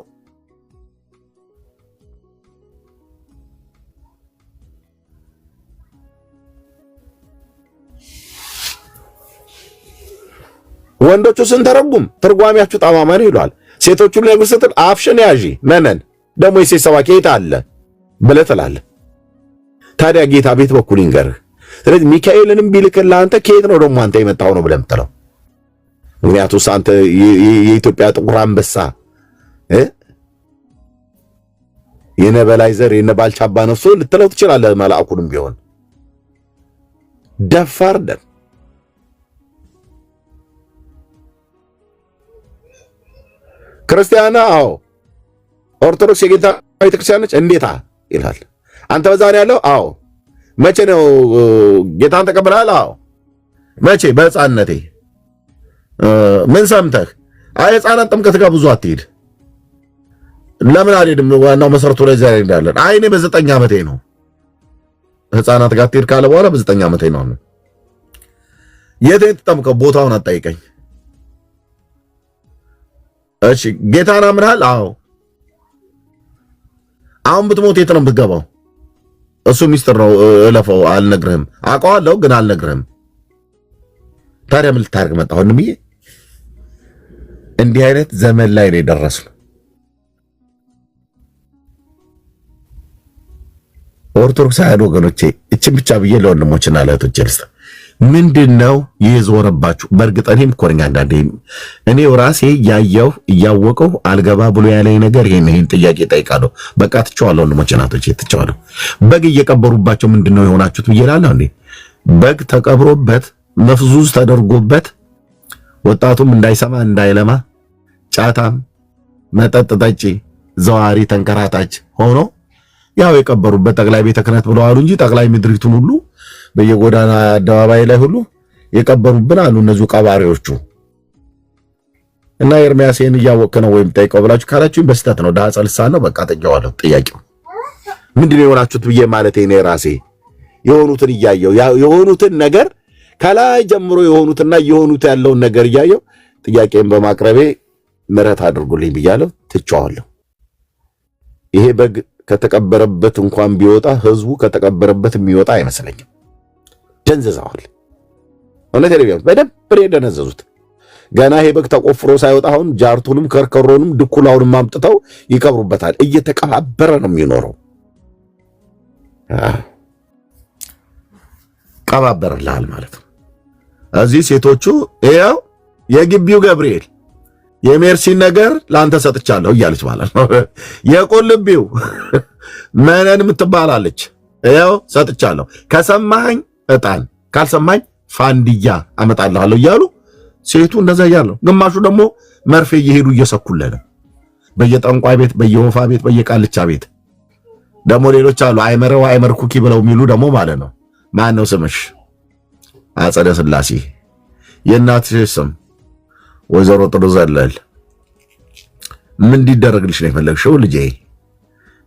ወንዶቹ ስንተረጉም ትርጓሚያችሁ ጠማማ ነው ይሏል። ሴቶቹን ለምን ስትል አፍሽን ያዢ ነነን ደግሞ የሴት ሰባኪ የት አለ ብለህ ትላለህ። ታዲያ ጌታ ቤት በኩል ይንገርህ። ስለዚህ ሚካኤልንም ቢልክልህ አንተ ከየት ነው ደግሞ አንተ የመጣው ነው ብለህ የምትለው? ምክንያቱም አንተ የኢትዮጵያ ጥቁር አንበሳ የነበላይ ዘር የነባልቻ አባ ነፍሶ ልትለው ትችላለህ። መልአኩንም ቢሆን ደፋር ደን ክርስቲያና አዎ ኦርቶዶክስ የጌታ ቤተክርስቲያን ነች እንዴታ ይላል። አንተ በዛ ነው ያለው? አዎ። መቼ ነው ጌታን ተቀብለሃል? አዎ። መቼ? በሕፃንነቴ። ምን ሰምተህ? አይ ሕፃናት ጥምቀት ጋር ብዙ አትሄድ። ለምን አልሄድም? ዋናው መሰረቱ ላይ ዛሬ እንዳለን። አይ እኔ በ9 ዓመቴ ነው ሕፃናት ጋር ትሄድ ካለ በኋላ በ9 ዓመቴ ነው። የት ተጠምቀው? ቦታውን አትጠይቀኝ። እሺ ጌታን አምነሃል? አዎ። አሁን ብትሞት የት ነው የምትገባው? እሱ ሚስጥር ነው፣ እለፈው፣ አልነግርህም። አውቀዋለሁ ግን አልነግርህም። ታዲያ ምን ልታደርግ መጣህ? ወንድምዬ እንዲህ አይነት ዘመን ላይ ነው የደረስነው። ኦርቶዶክሳውያን ወገኖቼ እችን ብቻ ብዬ ለወንድሞችና ለእህቶቼ ልስጥ። ምንድነው የዞረባችሁ? በእርግጥ እኔም እኮ ነኝ አንዳንዴ እኔው ራሴ ያየው እያወቀው አልገባ ብሎ ያለኝ ነገር ይሄን ጥያቄ ጠይቃለሁ። በቃ ትቸዋለሁ፣ ወንድሞቼ እናቶቼ ትቸዋለሁ። በግ እየቀበሩባቸው ምንድነው የሆናችሁት ብዬ እላለሁ እንዴ። በግ ተቀብሮበት መፍዙዝ ተደርጎበት ወጣቱም እንዳይሰማ እንዳይለማ ጫታም መጠጥ ጠጪ ዘዋሪ ተንከራታች ሆኖ ያው የቀበሩበት ጠቅላይ ቤተ ክህነት ብለው አሉ እንጂ ጠቅላይ ምድሪቱን ሁሉ በየጎዳና አደባባይ ላይ ሁሉ የቀበሩብን አሉ እነዚህ ቀባሪዎቹ። እና ኤርሚያስን እያወቅህ ነው ወይም ጠይቀው ብላችሁ ካላችሁኝ በስተት ነው። ዳሃ ልሳን ነው። በቃ ጠይቀዋለሁ። ጥያቄው ምንድነው የሆናችሁት ብዬ ማለት እኔ ራሴ የሆኑትን እያየው የሆኑትን ነገር ከላይ ጀምሮ የሆኑትና የሆኑት ያለውን ነገር እያየው ጥያቄን በማቅረቤ ምሕረት አድርጉልኝ ብያለሁ። ትቼዋለሁ። ይሄ በግ ከተቀበረበት እንኳን ቢወጣ ህዝቡ ከተቀበረበት የሚወጣ አይመስለኝም። ደንዝዘዋል። እውነት ነው። በደንብ ደነዘዙት። ገና ይሄ በግ ተቆፍሮ ሳይወጣ አሁን ጃርቱንም ከርከሮንም ድኩላውንም አምጥተው ይቀብሩበታል። እየተቀባበረ ነው የሚኖረው። ቀባበርልሃል ማለት ነው። እዚህ ሴቶቹ ይኸው የግቢው ገብርኤል የሜርሲን ነገር ላንተ ሰጥቻለሁ እያለች ማለት ነው። የቁልቢው መነን የምትባላለች ይኸው ሰጥቻለሁ፣ ከሰማኝ ዕጣን ካልሰማኝ ፋንድያ አመጣልሃለሁ እያሉ ሴቱ እንደዛ እያለው፣ ግማሹ ደግሞ መርፌ እየሄዱ እየሰኩለት በየጠንቋይ ቤት፣ በየወፋ ቤት፣ በየቃልቻ ቤት ደግሞ ሌሎች አሉ። አይመረው አይመር ኩኪ ብለው የሚሉ ደግሞ ማለት ነው። ማን ነው ስምሽ? አጸደ ስላሴ። የእናትሽ ስም ወይዘሮ ጥሩ ዘለል። ምን እንዲደረግልሽ ነው የፈለግሽው ልጄ?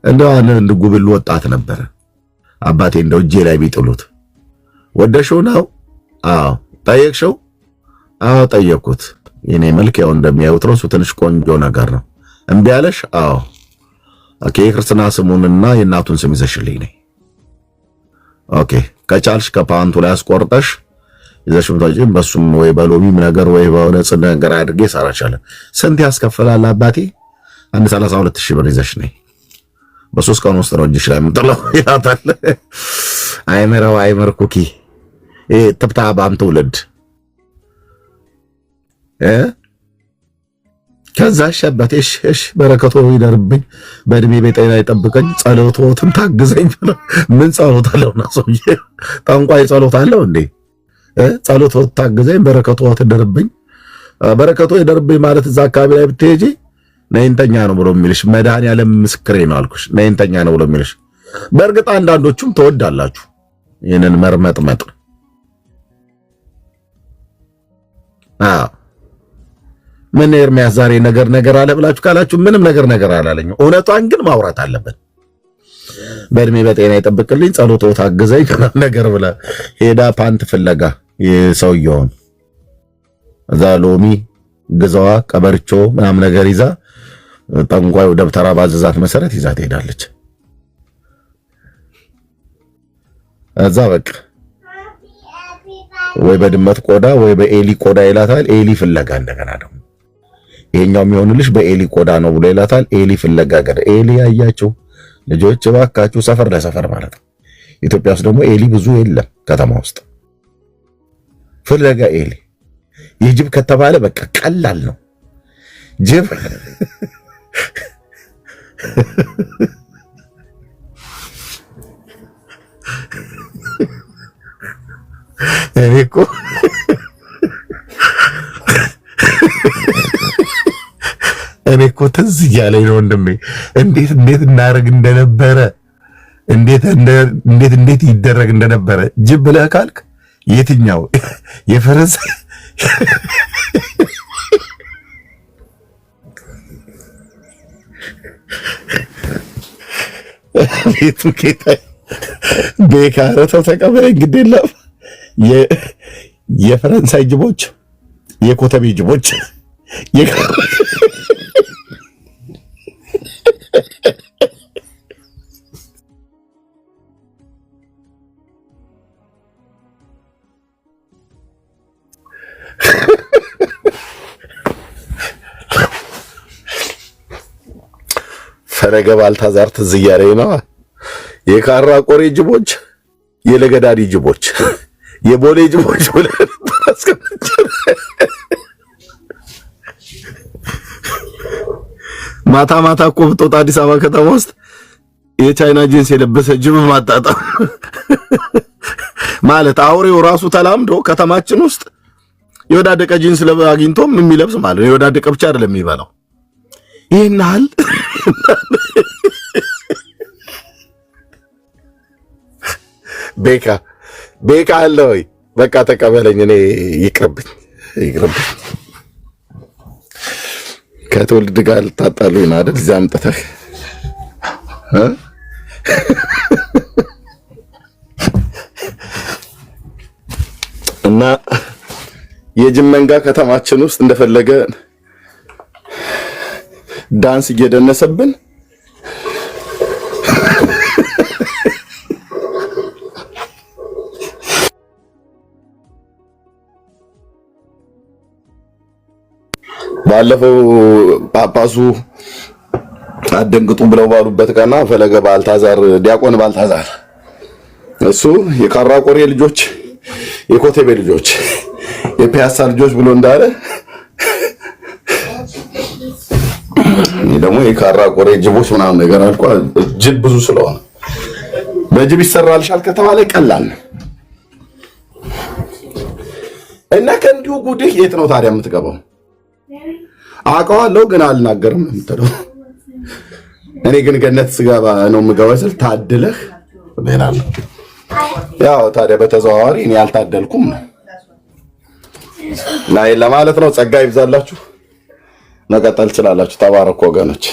እንደው እንድጉብል ወጣት ነበር አባቴ፣ እንደው እጄ ላይ ቢጥሉት ወደሽው ነው? አዎ። ጠየቅሽው? አዎ ጠየቅኩት። የኔ መልክ ያው እንደሚያዩት ነው። ትንሽ ቆንጆ ነገር ነው። እምቢ አለሽ? አዎ። ኦኬ። የክርስትና ስሙንና የእናቱን ስም ይዘሽልኝ ነይ። ኦኬ። ከቻልሽ ከፓንቱ ላይ አስቆርጠሽ ይዘሽ ምታጭም በሱም ወይ በሎሚም ነገር ወይ በሆነ ጽድ ነገር አድርጌ ሰራቻለሁ። ስንት ያስከፍላል አባቴ? 132,000 ብር ይዘሽ ነይ። በሶስት ቀን ውስጥ ነው እጅሽ ላይ የምጥለው ይላታል። አይመረው አይመር ኩኪ ትብታባም ትውልድ ከዛ ሸበቴሽ በረከቶ ይደርብኝ፣ በእድሜ በጤና ይጠብቀኝ፣ ጸሎቶትን ታግዘኝ። ምን ጸሎት አለውና ሰውዬ? ጠንቋይ ጸሎት አለው እንዴ? ጸሎት ታግዘኝ፣ በረከቶ ትደርብኝ። በረከቶ ይደርብኝ ማለት እዛ አካባቢ ላይ ብትሄጂ ነይንተኛ ነው ብሎ የሚልሽ መድኃኒዓለም ምስክሬ ነው አልኩሽ። ነይንተኛ ነው ብሎ የሚልሽ። በእርግጥ አንዳንዶቹም ተወዳላችሁ ይህንን መርመጥመጥ። ምን ኤርሚያስ ዛሬ ነገር አለ ብላችሁ ካላችሁ ምንም ነገር አላለኝ። እውነቷን ግን ማውራት አለበት። በእድሜ በጤና ይጠብቅልኝ፣ ጸሎቶ ታግዘኝ ነገር ብላ ሄዳ ፓንት ፍለጋ የሰውየውን እዛ ሎሚ ግዛዋ ቀበርቾ ምናምን ነገር ይዛ ጠንቋዩ ደብተራ ባዘዛት መሰረት ይዛ ትሄዳለች። እዛ በቃ ወይ በድመት ቆዳ ወይ በኤሊ ቆዳ ይላታል። ኤሊ ፍለጋ እንደገና ደግሞ ይሄኛው የሚሆንልሽ በኤሊ ቆዳ ነው ብሎ ይላታል። ኤሊ ፍለጋ ገደ ኤሊ ያያችሁ ልጆች እባካችሁ፣ ሰፈር ለሰፈር ማለት ነው። ኢትዮጵያ ውስጥ ደግሞ ኤሊ ብዙ የለም ከተማ ውስጥ ፍለጋ ኤሊ። የጅብ ከተባለ በቃ ቀላል ነው ጅብ። እኔ እኮ ትዝ እያለኝ ነው ወንድሜ፣ እንዴት እናደርግ እንደነበረ እንዴት ይደረግ እንደነበረ። ጅብ ብለህ ካልክ የትኛው የፈረንሳይ ቤቱ ጌታ ቤካረተው ተቀበለኝ ግድ የለም። የፈረንሳይ ጅቦች፣ የኮተቤ ጅቦች ፈለገ ባልታዛር ትዝ እያለኝ ነው። የካራ ቆሬ ጅቦች፣ የለገዳዲ ጅቦች፣ የቦሌ ጅቦች ብለህ ማታ እኮ ብትወጣ አዲስ አበባ ከተማ ውስጥ የቻይና ጂንስ የለበሰ ጅብ ማጣጣም ማለት አውሬው ራሱ ተላምዶ ከተማችን ውስጥ የወዳደቀ ጂንስ አግኝቶም የሚለብስ ማለት ነው። የወዳደቀ ብቻ አይደለም የሚበላው። ይሄናል ቤካ አለ ወይ? በቃ ተቀበለኝ። እኔ ይቅርብኝ። ከትውልድ ጋር ልታጣሉኝ ነው አይደል? እዚያ አምጥተህ እና የጅብ መንጋ ከተማችን ውስጥ እንደፈለገ ዳንስ እየደነሰብን ባለፈው ጳጳሱ አደንግጡ ብለው ባሉበት ቀና ፈለገ ባልታዛር ዲያቆን ባልታዛር እሱ የካራ ቆሬ ልጆች የኮቴቤ ልጆች የፒያሳ ልጆች ብሎ እንዳለ ደግሞ የካራ ቆሬ ጅቦች ምናምን ነገር አልቋ ጅብ ብዙ ስለሆነ በጅብ ይሰራልሻል ከተባለ ቀላል እና ከእንዲሁ ጉድህ የት ነው ታዲያ የምትገባው? አውቀዋለሁ ግን አልናገርም የምትለው እኔ ግን ገነት ስገባ ነው የምገባው ስል ታድለህ ሌላል ያው ታዲያ በተዘዋዋሪ እኔ አልታደልኩም ነው ላይ ለማለት ነው። ጸጋ ይብዛላችሁ። መቀጠል ትችላላችሁ። ተባረኩ ወገኖች።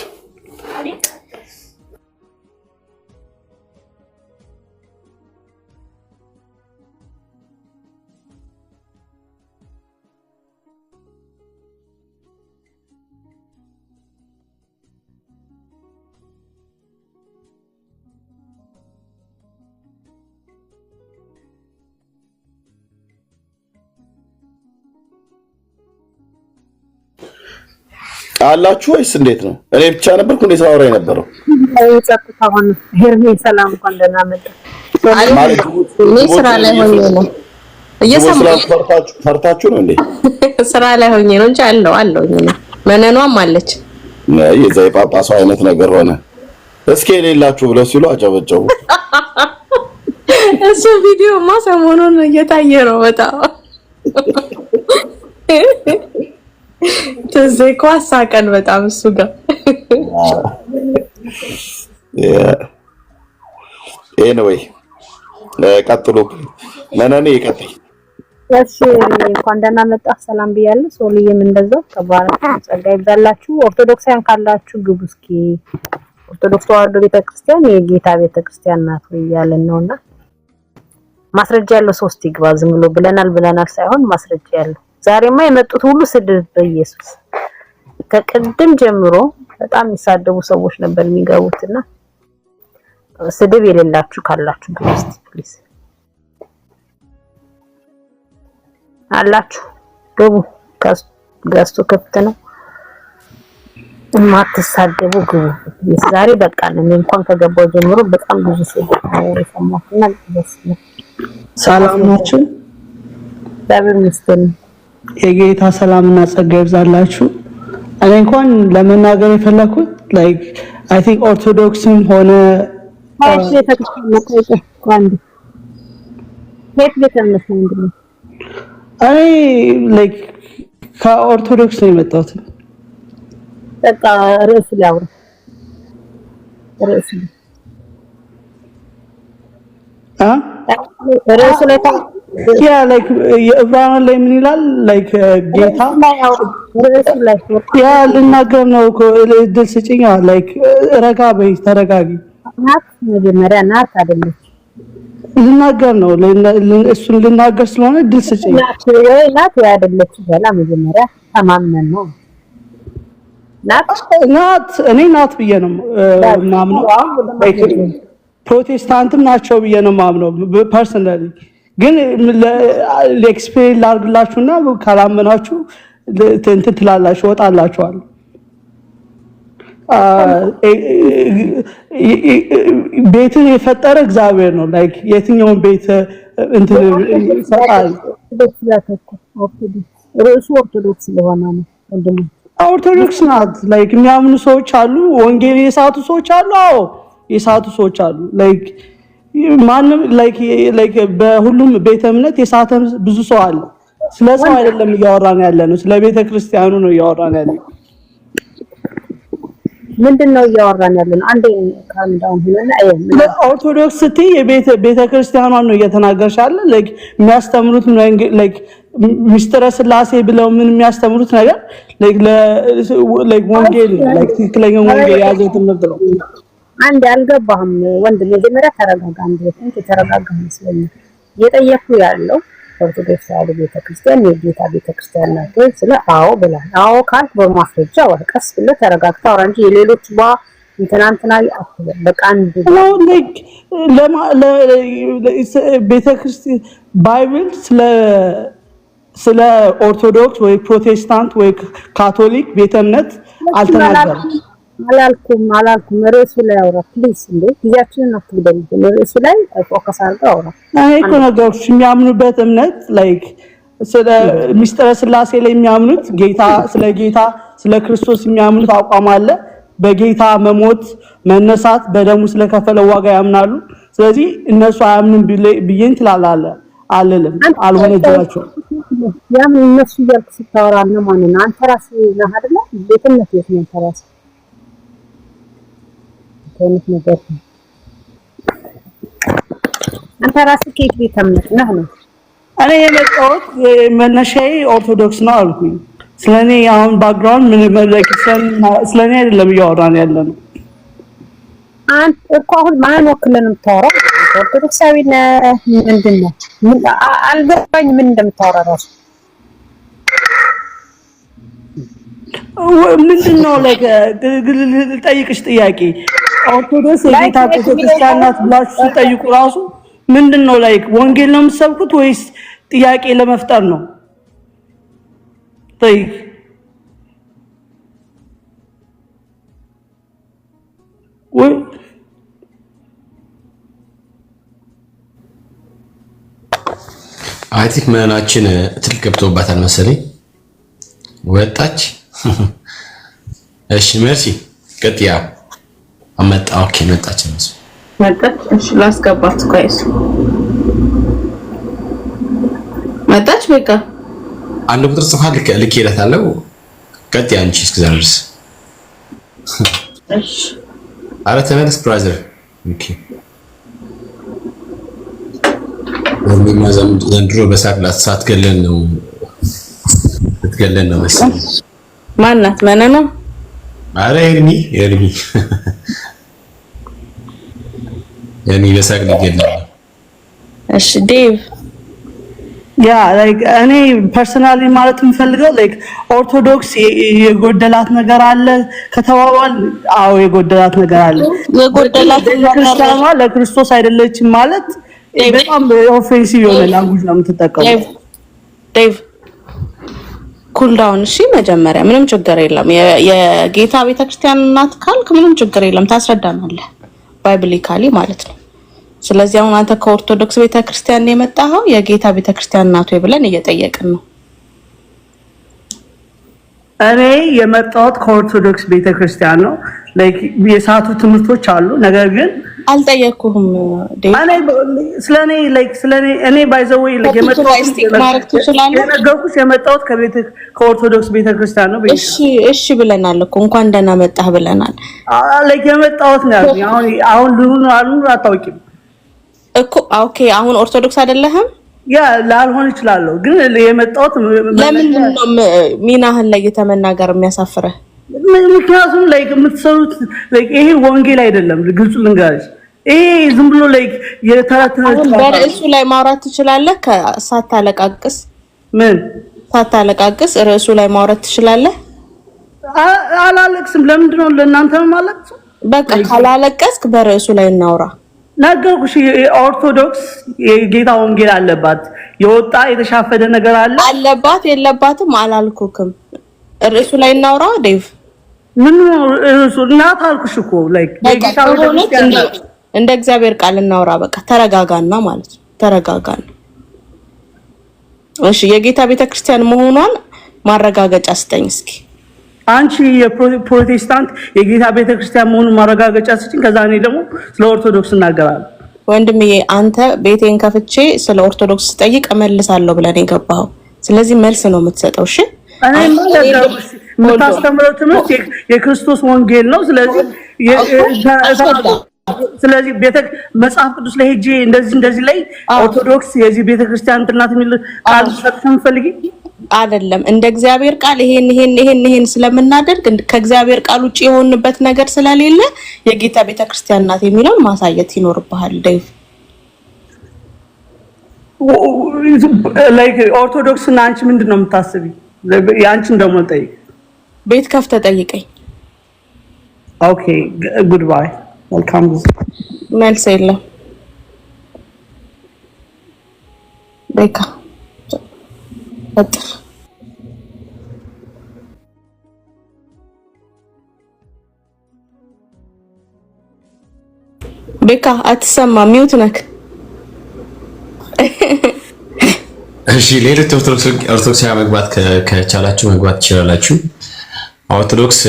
አላችሁ ወይስ እንዴት ነው? እኔ ብቻ ነበርኩ እንዴ ሳወራ የነበረው? ጸጥታውን ሄርሜ ሰላም እንኳን ደህና መጣ። እኔ ስራ ላይ ሆኜ ነው እየሰማሁ ፈርታችሁ ነው እንዴ? ስራ ላይ ሆኜ ነው እንጂ አለውኝ ነው። መነኗም አለች። የዛ የጳጳሱ አይነት ነገር ሆነ። እስኪ የሌላችሁ ብለው ሲሉ አጨበጨቡ። እሱ ቪዲዮማ ሰሞኑን እየታየ ነው በጣም ተዘይ ኳሳ ቀን በጣም እሱ ጋር ኤኒዌይ ቀጥሉ። መነኔ ይቀጥል። እሺ እንኳን ደህና መጣህ ሰላም ብያለሁ። ሶልዬም እንደዛው ተባረክ ጸጋ ይብዛላችሁ። ኦርቶዶክሳውያን ካላችሁ ግቡ እስኪ። ኦርቶዶክስ ተዋህዶ ቤተክርስቲያን የጌታ ቤተክርስቲያን ናት እያለን ነውና ማስረጃ ያለው ሶስት ይግባ። ዝም ብሎ ብለናል ሳይሆን ማስረጃ ያለው ዛሬማ የመጡት ሁሉ ስድብ በኢየሱስ ከቅድም ጀምሮ በጣም የሚሳደቡ ሰዎች ነበር የሚገቡትና ስድብ የሌላችሁ ካላችሁ ግሩፕ ፕሊዝ አላችሁ ግቡ። ጋስቶ ከፍተ ነው ማትሳደቡ ግቡ። ዛሬ በቃ እኔ እንኳን ከገባው ጀምሮ በጣም ብዙ ስድብ ነው የሰማሁትና ደስ ነው። ሰላም ናችሁ? ዳብር ሚስተን የጌታ ሰላምና ጸጋ ይብዛላችሁ። እኔ እንኳን ለመናገር የፈለኩት ላይክ አይ ቲንክ ኦርቶዶክስም ሆነ እኔ ላይክ ከኦርቶዶክስ ነው የመጣሁት። በቃ ርዕስ ሊያወራ ርዕስ ላይ ያ ላይክ የዕብራውያን ላይ ምን ይላል? ላይክ ጌታ ያ ልናገር ነው እኮ እድል ስጪኝ። ላይክ ረጋ በይ ተረጋጊ። ናት መጀመሪያ ናት አይደለች ልናገር ነው እሱን ልናገር ስለሆነ እድል ስጪኝ። ናት አይደለች ገና መጀመሪያ ተማምነን ነው ናት እኔ ናት ብዬ ነው ማምነው። ፕሮቴስታንትም ናቸው ብዬ ነው ማምነው ፐርሰናሊ። ግን ለኤክስፔሪንስ ላርግላችሁና ካላመናችሁ እንትን ትላላችሁ ወጣላችኋል። ቤትን የፈጠረ እግዚአብሔር ነው። ላይክ የትኛውን ቤት እንትን ይፈጣል? ኦርቶዶክስ ስለሆነ ነው ወንድም ኦርቶዶክስ ናት። ላይክ የሚያምኑ ሰዎች አሉ። ወንጌል የሳቱ ሰዎች አሉ። አዎ የሳቱ ሰዎች አሉ። ላይክ ማንም ላይክ በሁሉም ቤተ እምነት የሳተ ብዙ ሰው አለ። ስለዚህ አይደለም እያወራን ያለ ነው፣ ስለ ቤተ ክርስቲያኑ ነው እያወራን ያለ። ምንድነው እያወራን ያለን? አንዴ ካምዳውን ሆነና ኦርቶዶክስ ቤተክርስቲያኗን ነው እየተናገርሻለ ላይክ የሚያስተምሩት ላይክ ሚስጥረ ስላሴ ብለው ምን የሚያስተምሩት ነገር ላይክ ወንጌል ላይክ ትክክለኛ ወንጌል ያዘው ትምህርት ነው። አንዴ አልገባህም ወንድ መጀመሪያ ተረጋጋ። አንዴ ተረጋጋ መስለኝ እየጠየኩ ያለው ኦርቶዶክስ ተዋሕዶ ቤተክርስቲያን የጌታ ቤተክርስቲያን ናት ስለ አዎ ብላ አዎ ካልክ በማስረጃ ወረቀስ ብለህ ተረጋግተህ አውራ እንጂ የሌሎች እንትናንትና አትበል። በቃ አንድ ቤተክርስቲያን ባይብል ስለ ኦርቶዶክስ ወይ ፕሮቴስታንት ወይ ካቶሊክ ቤተ እምነት አልተናገረም። አላልኩም ርዕሱ ላይ አውራ ፕሊዝ። እንዴ ጊዜያችንን አትግደል። ርዕሱ ላይ ፎከስ አድርገው አውራ። እኮ ነገሮች የሚያምኑበት እምነት ላይክ ስለ ሚስጥረ ስላሴ ላይ የሚያምኑት ጌታ ስለ ክርስቶስ የሚያምኑት አቋም አለ። በጌታ መሞት መነሳት በደሙ ስለከፈለ ዋጋ ያምናሉ። ስለዚህ እነሱ አያምኑም ብዬን ትላላለ አልልም አልወነጀላቸው። ያም እነሱ ያልኩ ስታወራ ነው ማለት ነው። አንተ ራስህ ነህ አይደል? ቤትነት የት ነው ተራስ ከእኔ ነገር አንተ ራስህ ከየት ቤት እምነት ነህ ነው? እኔ የመጣሁት መነሻዬ ኦርቶዶክስ ነው አልኩኝ። ስለኔ አሁን ባክግራውንድ ምን ማለት ስለኔ አይደለም እያወራን ያለነው። አንተ እኮ አሁን ማን ወክለን የምታወራው? ኦርቶዶክሳዊ ነህ ምንድነው? አልገባኝ ምን እንደምታወራ ራሱ ምንድነው? ጠይቅሽ ጥያቄ ኦርቶዶክስ የጌታ ቤተክርስቲያን ናት ብላችሁ ጠይቁ። ራሱ ምንድነው ላይክ ወንጌል ነው የምትሰብኩት ወይስ ጥያቄ ለመፍጠር ነው? ጠይቅ ወይ አይ ቲንክ መናችን ትልቅ ገብቶባታል መሰለኝ ወጣች። እሺ ሜርሲ ቀጥያ አመጣ። ኦኬ መጣች ነው መጣች። እሺ ላስገባት። ቆይስ መጣች። በቃ አንድ ቁጥር ጽፋ ልክ ይላታለው። ቀጥያ አንቺ እስከዛርስ እሺ አረ ተመለስ ብራዘር። ኦኬ ወርሚማ ዘንድሮ በሳቅላት ሳትገለን ነው ልትገለን ነው መሰለኝ። ማናት መነና? አረ ኤርሚ ያኔ በሳቅ ልትገለን። እሺ ዴቭ ያ ላይክ እኔ ፐርሰናሊ ማለት የምፈልገው ላይክ ኦርቶዶክስ የጎደላት ነገር አለ ከተባባል፣ አዎ የጎደላት ነገር አለ። የጎደላት ክርስቲያኗ ለክርስቶስ አይደለችም ማለት በጣም ኦፌንሲቭ የሆነ ላንጉጅ ነው የምትጠቀመው። ዴቭ ኩል ዳውን። እሺ መጀመሪያ ምንም ችግር የለም። የጌታ ቤተክርስቲያን ናት ካልክ ምንም ችግር የለም፣ ታስረዳናለህ ባይብሊካሊ ማለት ነው። ስለዚህ አሁን አንተ ከኦርቶዶክስ ቤተክርስቲያን ነው የመጣኸው፣ የጌታ ቤተክርስቲያን ናት ወይ ብለን እየጠየቅን ነው። እኔ የመጣሁት ከኦርቶዶክስ ቤተክርስቲያን ነው። ላይክ የሳቱ ትምህርቶች አሉ፣ ነገር ግን አልጠየቅኩህም። እኔ ባይዘወይ የመጣሁት ከኦርቶዶክስ ቤተክርስቲያን ነው። እሺ ብለናል እኮ እንኳን ደህና መጣህ ብለናል። የመጣሁት ነው ያልኩኝ። አሁን ልሁን አሉ አታውቂም እኮ ኦኬ። አሁን ኦርቶዶክስ አይደለህም? ያ ላልሆን ይችላል፣ ግን የመጣሁት ለምንድን ነው ሚናህን ለይተህ መናገር የሚያሳፍርህ? ምክንያቱም ላይክ የምትሰሩት ላይክ ይሄ ወንጌል አይደለም። ግልጹ ልንገርሽ፣ ይሄ ዝም ብሎ ላይክ በርዕሱ ላይ ማውራት ትችላለህ። ሳታለቃቅስ ምን ሳታለቃቅስ ርዕሱ ላይ ማውራት ትችላለህ። አላለቅስም። ለምንድን ነው ለእናንተ ማለት? በቃ ካላለቀስክ በርዕሱ ላይ እናውራ። ነገርኩሽ። ኦርቶዶክስ የጌታ ወንጌል አለባት። የወጣ የተሻፈደ ነገር አለባት የለባትም አላልኩክም። ርዕሱ ላይ እናውራ ዴቭ። ምን ርዕሱ እናት አልኩሽ እኮ ላይክ የጌታ ወንጌል እንደ እግዚአብሔር ቃል እናውራ። በቃ ተረጋጋና ማለት ነው። ተረጋጋና እሺ። የጌታ ቤተክርስቲያን መሆኗን ማረጋገጫ ስጠኝ እስኪ። አንቺ የፕሮቴስታንት የጌታ ቤተክርስቲያን መሆኑን ማረጋገጫ ስጪኝ። ከዛ እኔ ደግሞ ስለ ኦርቶዶክስ እናገራለሁ። ወንድምዬ አንተ ቤቴን ከፍቼ ስለ ኦርቶዶክስ ስጠይቅ እመልሳለሁ ብለን የገባኸው። ስለዚህ መልስ ነው የምትሰጠው። እሺ የምታስተምረው ትምህርት የክርስቶስ ወንጌል ነው። ስለዚህ መጽሐፍ ቅዱስ ላይ ሄጄ እንደዚህ ላይ ኦርቶዶክስ የዚህ ቤተክርስቲያን እንትናት የሚል ቃል ፈልጊ አይደለም። እንደ እግዚአብሔር ቃል ይሄን ስለምናደርግ ከእግዚአብሔር ቃል ውጪ የሆንበት ነገር ስለሌለ የጌታ ቤተክርስቲያን ናት የሚለውን ማሳየት ይኖርብሃል ዴቭ። ላይክ ኦርቶዶክስ እና አንቺ ምንድነው የምታስቢ? ያንቺን ደግሞ ጠይቅ። ቤት ከፍተህ ጠይቀኝ። ኦኬ ጉድባይ ዌልካም። መልስ የለም በቃ ቤካ አትሰማ ሚውት ነክ። እሺ ሌሎች ኦርቶዶክስ መግባት ከቻላችሁ መግባት ትችላላችሁ። ኦርቶዶክስ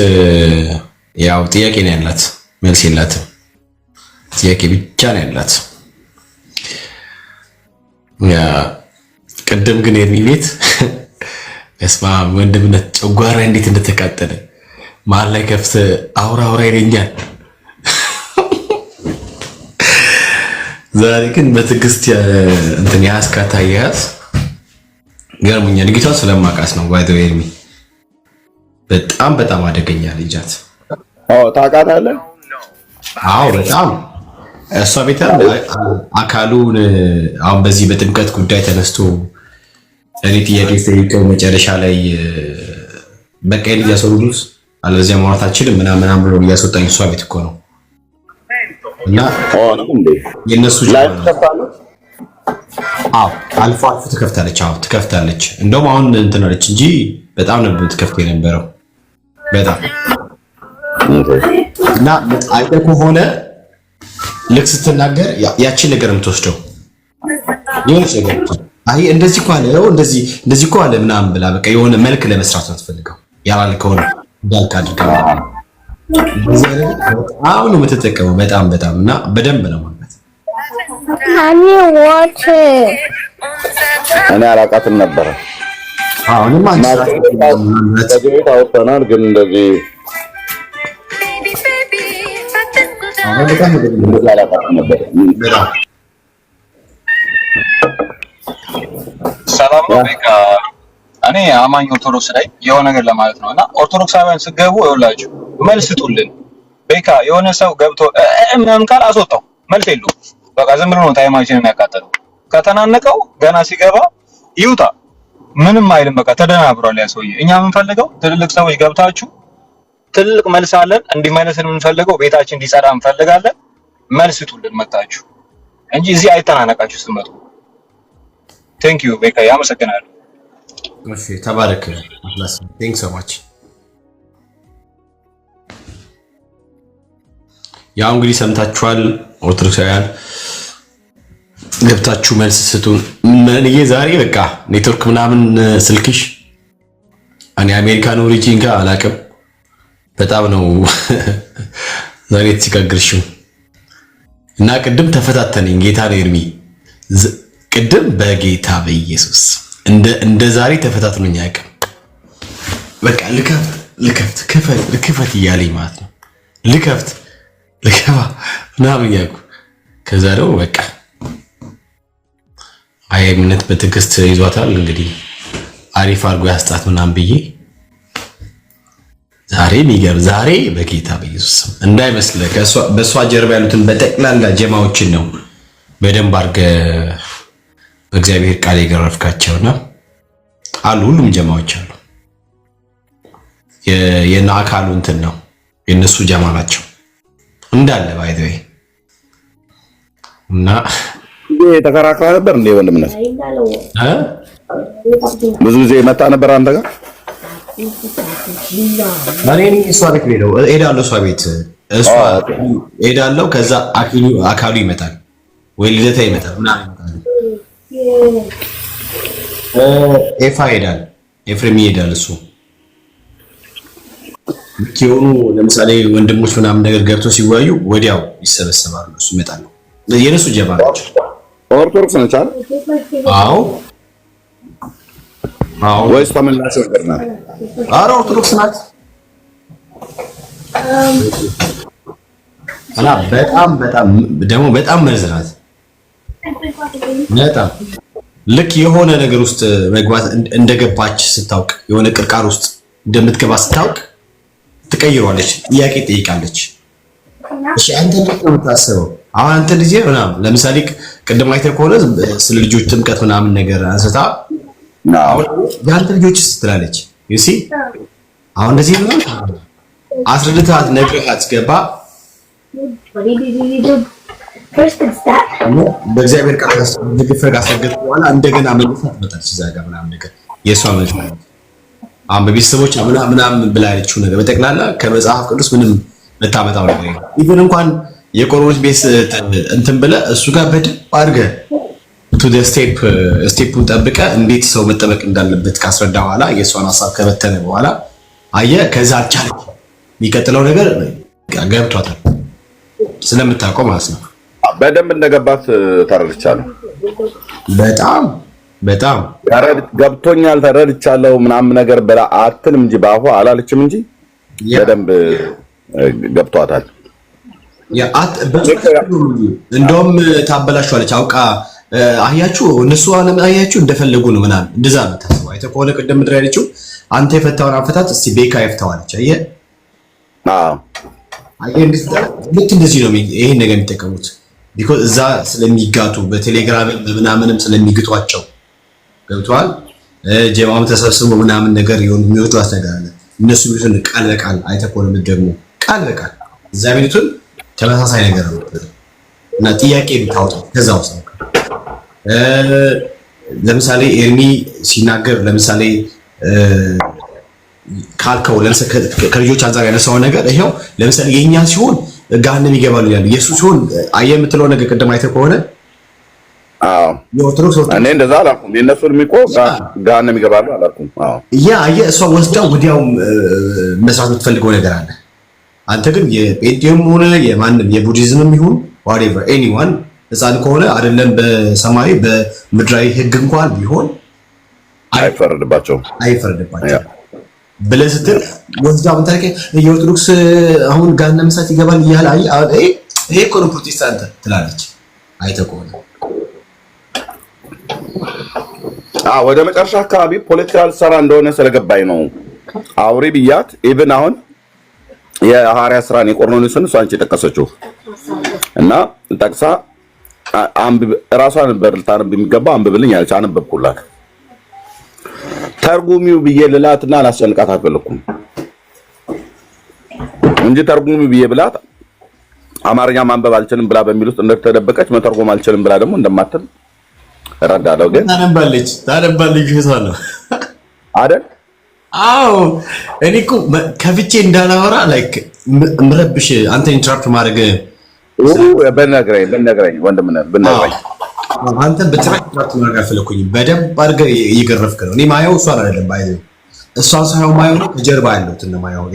ያው ጥያቄ ነው ያላት፣ መልስ የላትም። ጥያቄ ብቻ ነው ያላት። ያ ቅድም ግን የቤት እስማ ወንድምነት ጨጓራ እንዴት እንደተቃጠለ መሀል ላይ ከፍተ አውራ ይለኛል። ዛሬ ግን በትዕግስት እንትን ያስካታ ያስ ገርሞኛል። ልጅቷ ስለማውቃት ነው ባይ ዘ ዌይ ኤርሚ በጣም አደገኛ ልጅት። ታውቃታለህ? አዎ በጣም እሷ ቤት አካሉን አሁን በዚህ በጥምቀት ጉዳይ ተነስቶ እኔ ጥያቄ ጠይቀው መጨረሻ ላይ በቃ ልጅ ያሰሩት አለዚያ ማውራት አልችልም ምናምን ብሎ እያስወጣኝ እሷ ቤት እኮ ነው። እና የነሱ አልፎ ትከፍታለች። እንደውም አሁን እንትን አለች እንጂ በጣም ነበር ትከፍት የነበረው በጣም እና አይተ ከሆነ ልክ ስትናገር ያቺን ነገር የምትወስደው የሆነች ነገር አይ እንደዚህ እኮ አለ እንደዚህ እኮ አለ ምናምን ብላ በቃ የሆነ መልክ ለመስራት ነው የምትፈልገው። ያላል ከሆነ ዳልካ አድርጋ በጣም ነው የምትጠቀመው በጣም እና በደንብ ነው ማለት እኔ አላውቃትም ነበር። አሁንም ታውቀናል ግን እንደዚህ ሰላም ነው። በቃ እኔ አማኝ ኦርቶዶክስ ላይ የሆነ ነገር ለማለት ነው እና ኦርቶዶክሳውያን ስገቡ ይኸውላችሁ መልስ ስጡልን። በቃ የሆነ ሰው ገብቶ ምናምን ካል አስወጣው መልስ የለውም። በቃ ዝም ብሎ ነው ታይማችን የሚያቃጥለው። ከተናነቀው ገና ሲገባ ይውጣ ምንም አይልም። በቃ ተደናብሯል ያ ሰውዬ። እኛ የምንፈልገው ትልልቅ ሰዎች ገብታችሁ ትልልቅ መልስ አለን እንዲመለስን የምንፈልገው ቤታችን እንዲጸዳ እንፈልጋለን። መልስ ስጡልን መጣችሁ እንጂ እዚህ አይተናነቃችሁ ስትመጡ። ቴንክ ዩ በቃ ያመሰግናለሁ። እሺ ተባረክ አትላስ ቴንክ ሶ ማች። ያው እንግዲህ ሰምታችኋል ኦርቶዶክሳውያን ገብታችሁ መልስ ስጡን። መንዬ ዛሬ በቃ ኔትወርክ ምናምን ስልክሽ እኔ አሜሪካን ኦሪጂን ጋር አላውቅም በጣም ነው ዛሬ ተቸግርሽው እና ቅድም ተፈታተነኝ ጌታ ነው ኤርሚ ቅድም በጌታ በኢየሱስ እንደ ዛሬ ተፈታትኖኝ አያውቅም። በቃ ልከፍት እያለኝ ማለት ነው ልከባ ምናምን እያልኩ ከዛ ደግሞ በቃ አይ እምነት በትዕግስት ይዟታል እንግዲህ አሪፍ አድርጎ ያስጣት ምናምን ብዬ ዛሬ በጌታ በኢየሱስ እንዳይመስልህ በሷ ጀርባ ያሉትን በጠቅላላ ጀማዎችን ነው በደንብ አድርገህ በእግዚአብሔር ቃል የገረፍካቸውና አሉ ሁሉም ጀማዎች አሉ። የና አካሉ እንትን ነው የነሱ ጀማ ናቸው እንዳለ ባይ ዘ ወይ እና ተከራክራ ነበር እንደ ወንድምነት ብዙ ጊዜ መጣ ነበር አንተ ጋር እኔ እሷ ቤት እሄዳለሁ እሷ ቤት እሄዳለሁ። ከዛ አካሉ ይመጣል ወይ ልደታ ይመጣል ምናምን ኤፋ ይሄዳል ኤፍሬም ይሄዳል። እሱ ኪዮኑ ለምሳሌ ወንድሞች ምናምን ነገር ገብቶ ሲወያዩ ወዲያው ይሰበሰባሉ። እሱ ይመጣል። የነሱ ጀባ ናቸው። ኦርቶዶክስ ነች አይደል? አዎ ወይስ ተመላሽ ነገር ናት? ኧረ ኦርቶዶክስ ናት። እና በጣም ደግሞ በጣም መርዝ ናት። በጣም ልክ የሆነ ነገር ውስጥ መግባት እንደገባች ስታውቅ፣ የሆነ ቅርቃር ውስጥ እንደምትገባ ስታውቅ ትቀይሯለች፣ ጥያቄ ትጠይቃለች። እሺ አንተ እንዴት ነው የምታስበው? አሁን አንተ ልጅ ምናምን ለምሳሌ ቅድም አይተህ ከሆነ ስለ ልጆች ጥምቀት ምናምን ነገር አንስታ አሁን ያንተ ልጆች ስትላለች ዩሲ አሁን እንደዚህ ነው አስረድታት ነግረሃት ገባ በእግዚአብሔር ቃል ደግፈህ አስረግጥ በኋላ እንደገና መልሳት መጣች እዛ ጋር ምናምን ነገር የሷ መልስ አሁን በቤተሰቦች ምናምን ብላ ያለችው ነገር በጠቅላላ ከመጽሐፍ ቅዱስ ምንም ልታመጣው ነገር የለም። ኢቭን እንኳን የቆሮስ ቤት እንትን ብለህ እሱ ጋር በደንብ አድርገህ ቱ ዘ ስቴፑን ጠብቀህ እንዴት ሰው መጠበቅ እንዳለበት ካስረዳ በኋላ የእሷን ሀሳብ ከበተነ በኋላ አየህ፣ ከዛ አልቻለች። የሚቀጥለው ነገር ገብቷታል ስለምታውቀው ማለት ነው። በደንብ እንደገባት ተረድቻለሁ። በጣም ገብቶኛል፣ ተረድቻለሁ ምናምን ነገር ብላ አትልም እንጂ በአፏ አላለችም እንጂ በደንብ ገብቷታል። እንደውም ታበላሽዋለች አውቃ። አህያችሁ እነሱ አህያችሁ እንደፈለጉ ነው ምናምን እንደዛ ነው ታስበው። አይተህ ከሆነ ቅድም ምድር ያለችው አንተ የፈታውን አፈታት እስቲ ቤካ ይፍታዋለች። አየህ ልክ እንደዚህ ነው ይሄን ነገር የሚጠቀሙት። ቢኮዝ እዛ ስለሚጋቱ በቴሌግራም ምናምንም ስለሚግጧቸው ገብቷል። ጀማም ተሰብስበው ምናምን ነገር ይሁን የሚወጡት ነገር አለ። እነሱ ቢሉትን ቃል በቃል አይተህ ከሆነ ደግሞ ቃል በቃል እዛ ቢሉትን ተመሳሳይ ነገር ነው እና ጥያቄ ብታወጣው ከዛ ውስጥ ነው። ለምሳሌ ኤርሚ ሲናገር ለምሳሌ ካልከው ለምሳሌ ከልጆች አንፃር ያነሳው ነገር ይሄው ለምሳሌ የኛ ሲሆን ገሃነም ይገባሉ ያሉ ኢየሱስ ሲሆን አየህ የምትለው ነገር ቅድም አይተህ ከሆነ የኦርቶዶክስ እኔ እንደዛ አላልኩም። የእነሱን የሚቆ ገሃነም ይገባሉ አላልኩም። አየህ እሷ ወስዳ ወዲያው መስራት የምትፈልገው ነገር አለ። አንተ ግን የጴንጤም ሆነ የማንም የቡዲዝምም ይሁን whatever anyone ህፃን ከሆነ አይደለም በሰማይ በምድራዊ ህግ እንኳን ቢሆን አይፈረድባቸውም ብለህ ስትል ወስዳ ምንታከ የኦርቶዶክስ አሁን ገሃነም እሳት ይገባል ይያል ይሄ እኮ ነው ፕሮቴስታንት ትላለች። አይተህ ከሆነ ወደ መጨረሻ አካባቢ ፖለቲካል ሰራ እንደሆነ ስለገባኝ ነው አውሪ ብያት። ኢቭን አሁን የሐዋርያት ሥራን የቆርኔሌዎስን እሷ አንቺ ጠቀሰችው እና ጠቅሳ ራሷን ነበር ልታነብ የሚገባው አንብብልኝ አለች። አነበብኩላት። ተርጉሚው ብዬ ልላትና ላስጨንቃት አልፈለኩም እንጂ ተርጉሚው ብዬ ብላት አማርኛ ማንበብ አልችልም ብላ በሚሉት እንደተደበቀች መተርጎም አልችልም ብላ ደግሞ እንደማትል እረዳለሁ። ግን ታነባለች ነው አይደል? አዎ እኔ እኮ ከፍቼ እንዳላወራ ላይክ ምረብሽ አንተ ኢንተራፕት ማድረግ በነገረኝ ወንድምነት በነገረኝ አንተ በትራክ ኢንተራፕት ማድረግ አልፈለኩኝም። በደንብ አድርገህ እየገረፍክ ነው። እኔ ማየው እሷን አይደለም ባይዘው እሷን ሳይሆን ማየው ነው ከጀርባ ያለሁት ነው ማየው።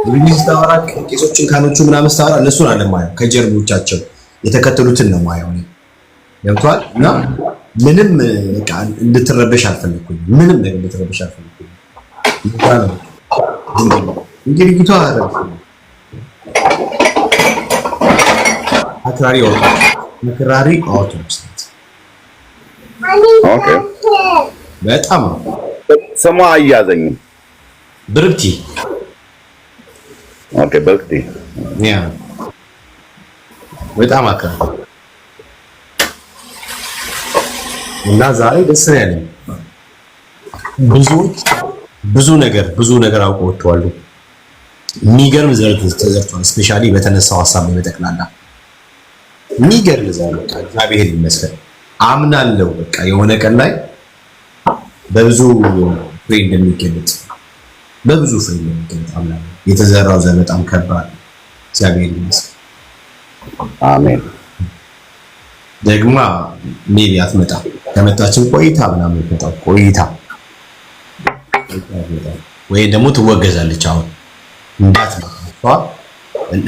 እንግዲህ ስታወራ ቄሶችን ካኖቹ ምናምን ስታወራ እነሱን አይደለም ማየው ከጀርቦቻቸው የተከተሉትን ነው ማየው። ገብቶሃል? እና ምንም በቃ እንድትረበሽ አልፈለኩኝም። ምንም ነገር እንድትረበሽ አልፈለኩኝም። እንግዲህ ጊታ አረፍ አክራሪ ኦርቶዶክስ ኦኬ በጣም ስሟ አያዘኝም። ብርክቲ ኦኬ ብርክቲ ያ በጣም አክራሪ እና ዛሬ ደስ ነው ያለኝ። ብዙ ነገር አውቀው ወጥተዋል። የሚገርም ዘር ተዘርቷል። ስፔሻሊ በተነሳው ሐሳብ ላይ በጠቅላላ የሚገርም ዘር በቃ እግዚአብሔር ይመስገን። አምናለሁ በቃ የሆነ ቀን ላይ በብዙ ፍሬ እንደሚገለጥ አምናለሁ። የተዘራው ዘር በጣም ከባድ እግዚአብሔር ይመስገን። አሜን። ደግማ ሜቢ አትመጣም። ከመጣችን ቆይታ ምናምን መጣው ቆይታ ወይ ደግሞ ትወገዛለች። አሁን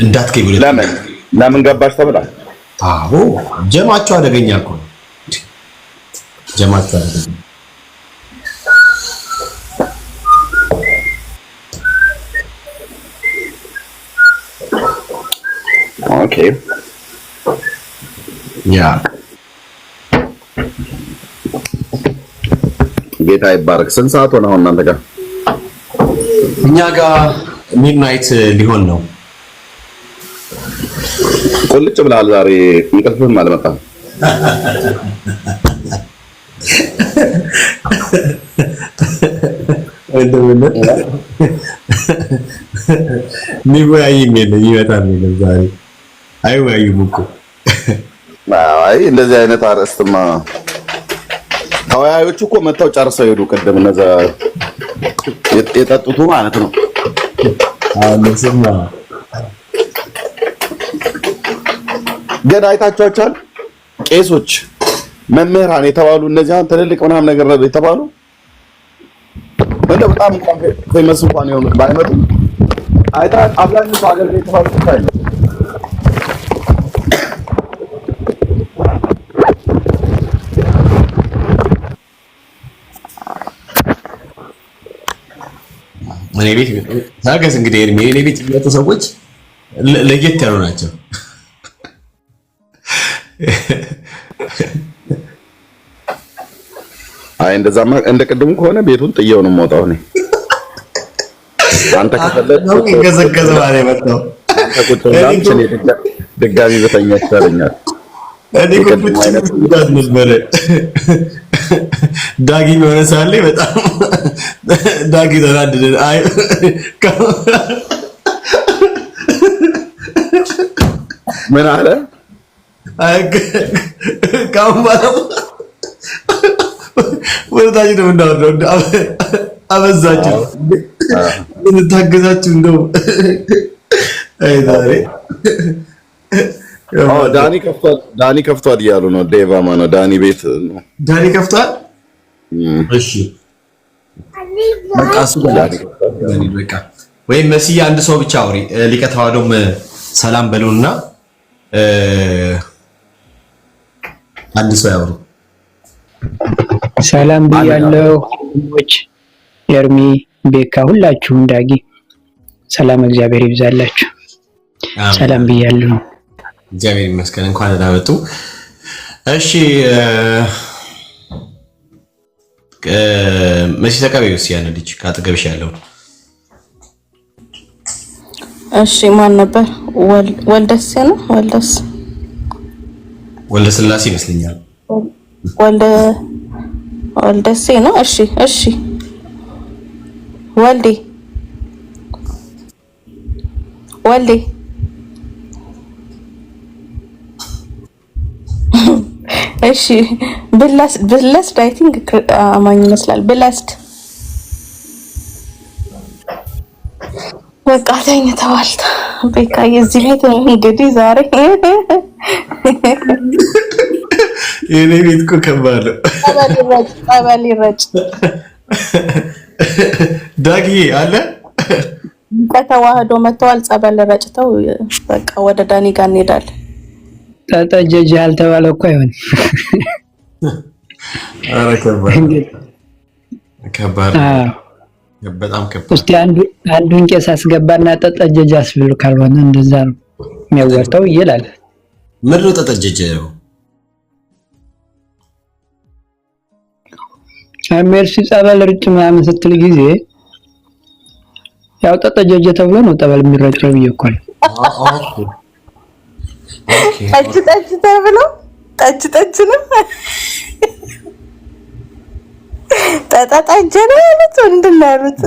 እንዳትገቢ ለምን ገባሽ ተብላ? አዎ ጀማቸው አደገኛ እኮ ነው። ጀማቸው አደገኛ ኦኬ ያ ጌታ ይባረክ። ስንት ሰዓት ሆነ አሁን እናንተ ጋር? እኛ ጋር ሚድናይት ሊሆን ነው። ቁልጭ ብላል ዛሬ እንቅልፍም አልመጣም። ሚወያይም የለም ይመጣል የለም ዛሬ አይወያዩም እኮ። አይ እንደዚህ አይነት አርዕስትማ ተወያዮቹ እኮ መተው ጨርሰው ሄዱ። ቅድም እነዛ የጠጡቱ ማለት ነው። ለስማ ግን አይታችኋቸዋል? ቄሶች መምህራን የተባሉ እነዚህ አሁን ትልልቅ ምናምን ነገር ነው የተባሉ እንደ በጣም እንኳን ፌመስ እንኳን የሆኑ ባይመጡም አይታ አብዛኛው ሀገር ላይ የተባሉ ታይለ እኔ ቤት ታገስ እንግዲህ እኔ ቤት የሚመጡ ሰዎች ለየት ያሉ ናቸው። አይ እንደዛማ እንደ ቅድሙ ከሆነ ቤቱን ጥየው ነው የምወጣው እኔ። አንተ ከፈለክ ነው ገዘገዘ ማለት ነው። አንተ ቁጭ ብለህ ድጋሚ በተኛ ይሻለኛል። እኔ ቁጭ ብዬ ነበር ዳጊ የሆነ ሳለ በጣም ዳጊ ተናደደ። አይ ምን አለ? አይ ካም ባለው ወጣኝ ነው እንዳወራው አበዛችሁ። ምን ታገዛችሁ እንደው አይ ዛሬ ዳኒ ከፍቷል እያሉ ነው። ዴቫ ማነው? ዳኒ ቤት ነው። ዳኒ ከፍቷል። እሺ በቃ እሱ ዳኒ በቃ ወይ መስዬ አንድ ሰው ብቻ አውሪ። ሊቀ ተዋሕዶም ሰላም በሉና አንድ ሰው ያውሩ። ሰላም ብያለሁ ወንድሞች፣ ኤርሚ፣ ቤካ፣ ሁላችሁም ዳጊ ሰላም እግዚአብሔር ይብዛላችሁ። ሰላም ብያለሁ። እግዚአብሔር ይመስገን። እንኳን ደህና መጡ። እሺ መሲ ተቀበዩ ሲያነ ልጅ ካጠገብሽ ያለው እሺ ማን ነበር? ወልደስ ነው ወልደ ስላሴ ይመስለኛል። ወልደሴ ነው። እሺ ወልዴ እሺ ብለስድ አይ ቲንክ አማኝ ይመስላል። ብለስድ በቃ ተኝተዋል። በቃ የዚህ ቤት እንግዲህ ዛሬ የኔ ቤት እኮ ከባድ ነው። ጠበል ይረጭ ዳጊ አለ ከተዋህዶ መተዋል። ጸበል ረጭተው በቃ ወደ ዳኒ ጋር እንሄዳለን። ተጠጀጅ ያልተባለ እኮ አይሆንም። ኧረ ከባድ በጣም ከባድ። እስቲ አንዱን ቄስ አስገባና ተጠጀጅ አስብሉ። ካልሆነ እንደዛ ነው የሚያወርተው ይላል። ምን ነው ተጠጀጅ ነው? አሜርሲ ጸበል ርጭ ምናምን ስትል ጊዜ ያው ተጠጀጀ ተብሎ ነው ጠበል የሚረጨው ብዬ እኮ ነው። ጠጅ ተብሎ ጠጅ ነው ጠጅ ነው ያሉት። ምንድን ነው ያሉት?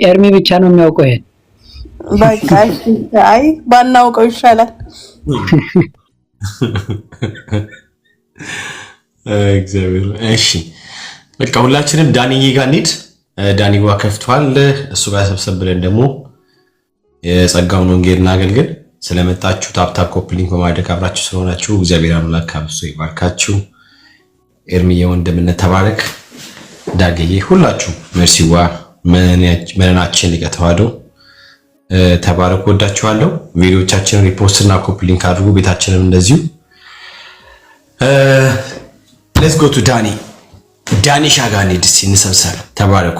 ኤርሚ ብቻ ነው የሚያውቀው ይሄን። በቃ አይ ባናውቀው ይሻላል። እግዚአብሔር እሺ በቃ ሁላችንም ዳኒዬ ጋር እንሂድ። ዳኒ ጋር ከፍቷል። እሱ ጋር ሰብሰብ ብለን ደግሞ የጸጋውን ወንጌል እናገልግል። ስለመጣችሁ ታፕታፕ ኮፕሊንግ በማድረግ አብራችሁ ስለሆናችሁ እግዚአብሔር አምላክ አብዝቶ ይባርካችሁ። ኤርሚዬ ወንድምነት ተባረክ። ዳግዬ ሁላችሁ መርሲዋ መናችን ሊቀ ተዋሕዶ ተባረኩ። ወዳችኋለሁ። ቪዲዮዎቻችንን ሪፖስት እና ኮፕሊንግ አድርጉ። ቤታችንም እንደዚሁ ሌትስ ጎ ቱ ዳኒ ሻጋ እንሂድ። እንሰብሰብ። ተባረኩ።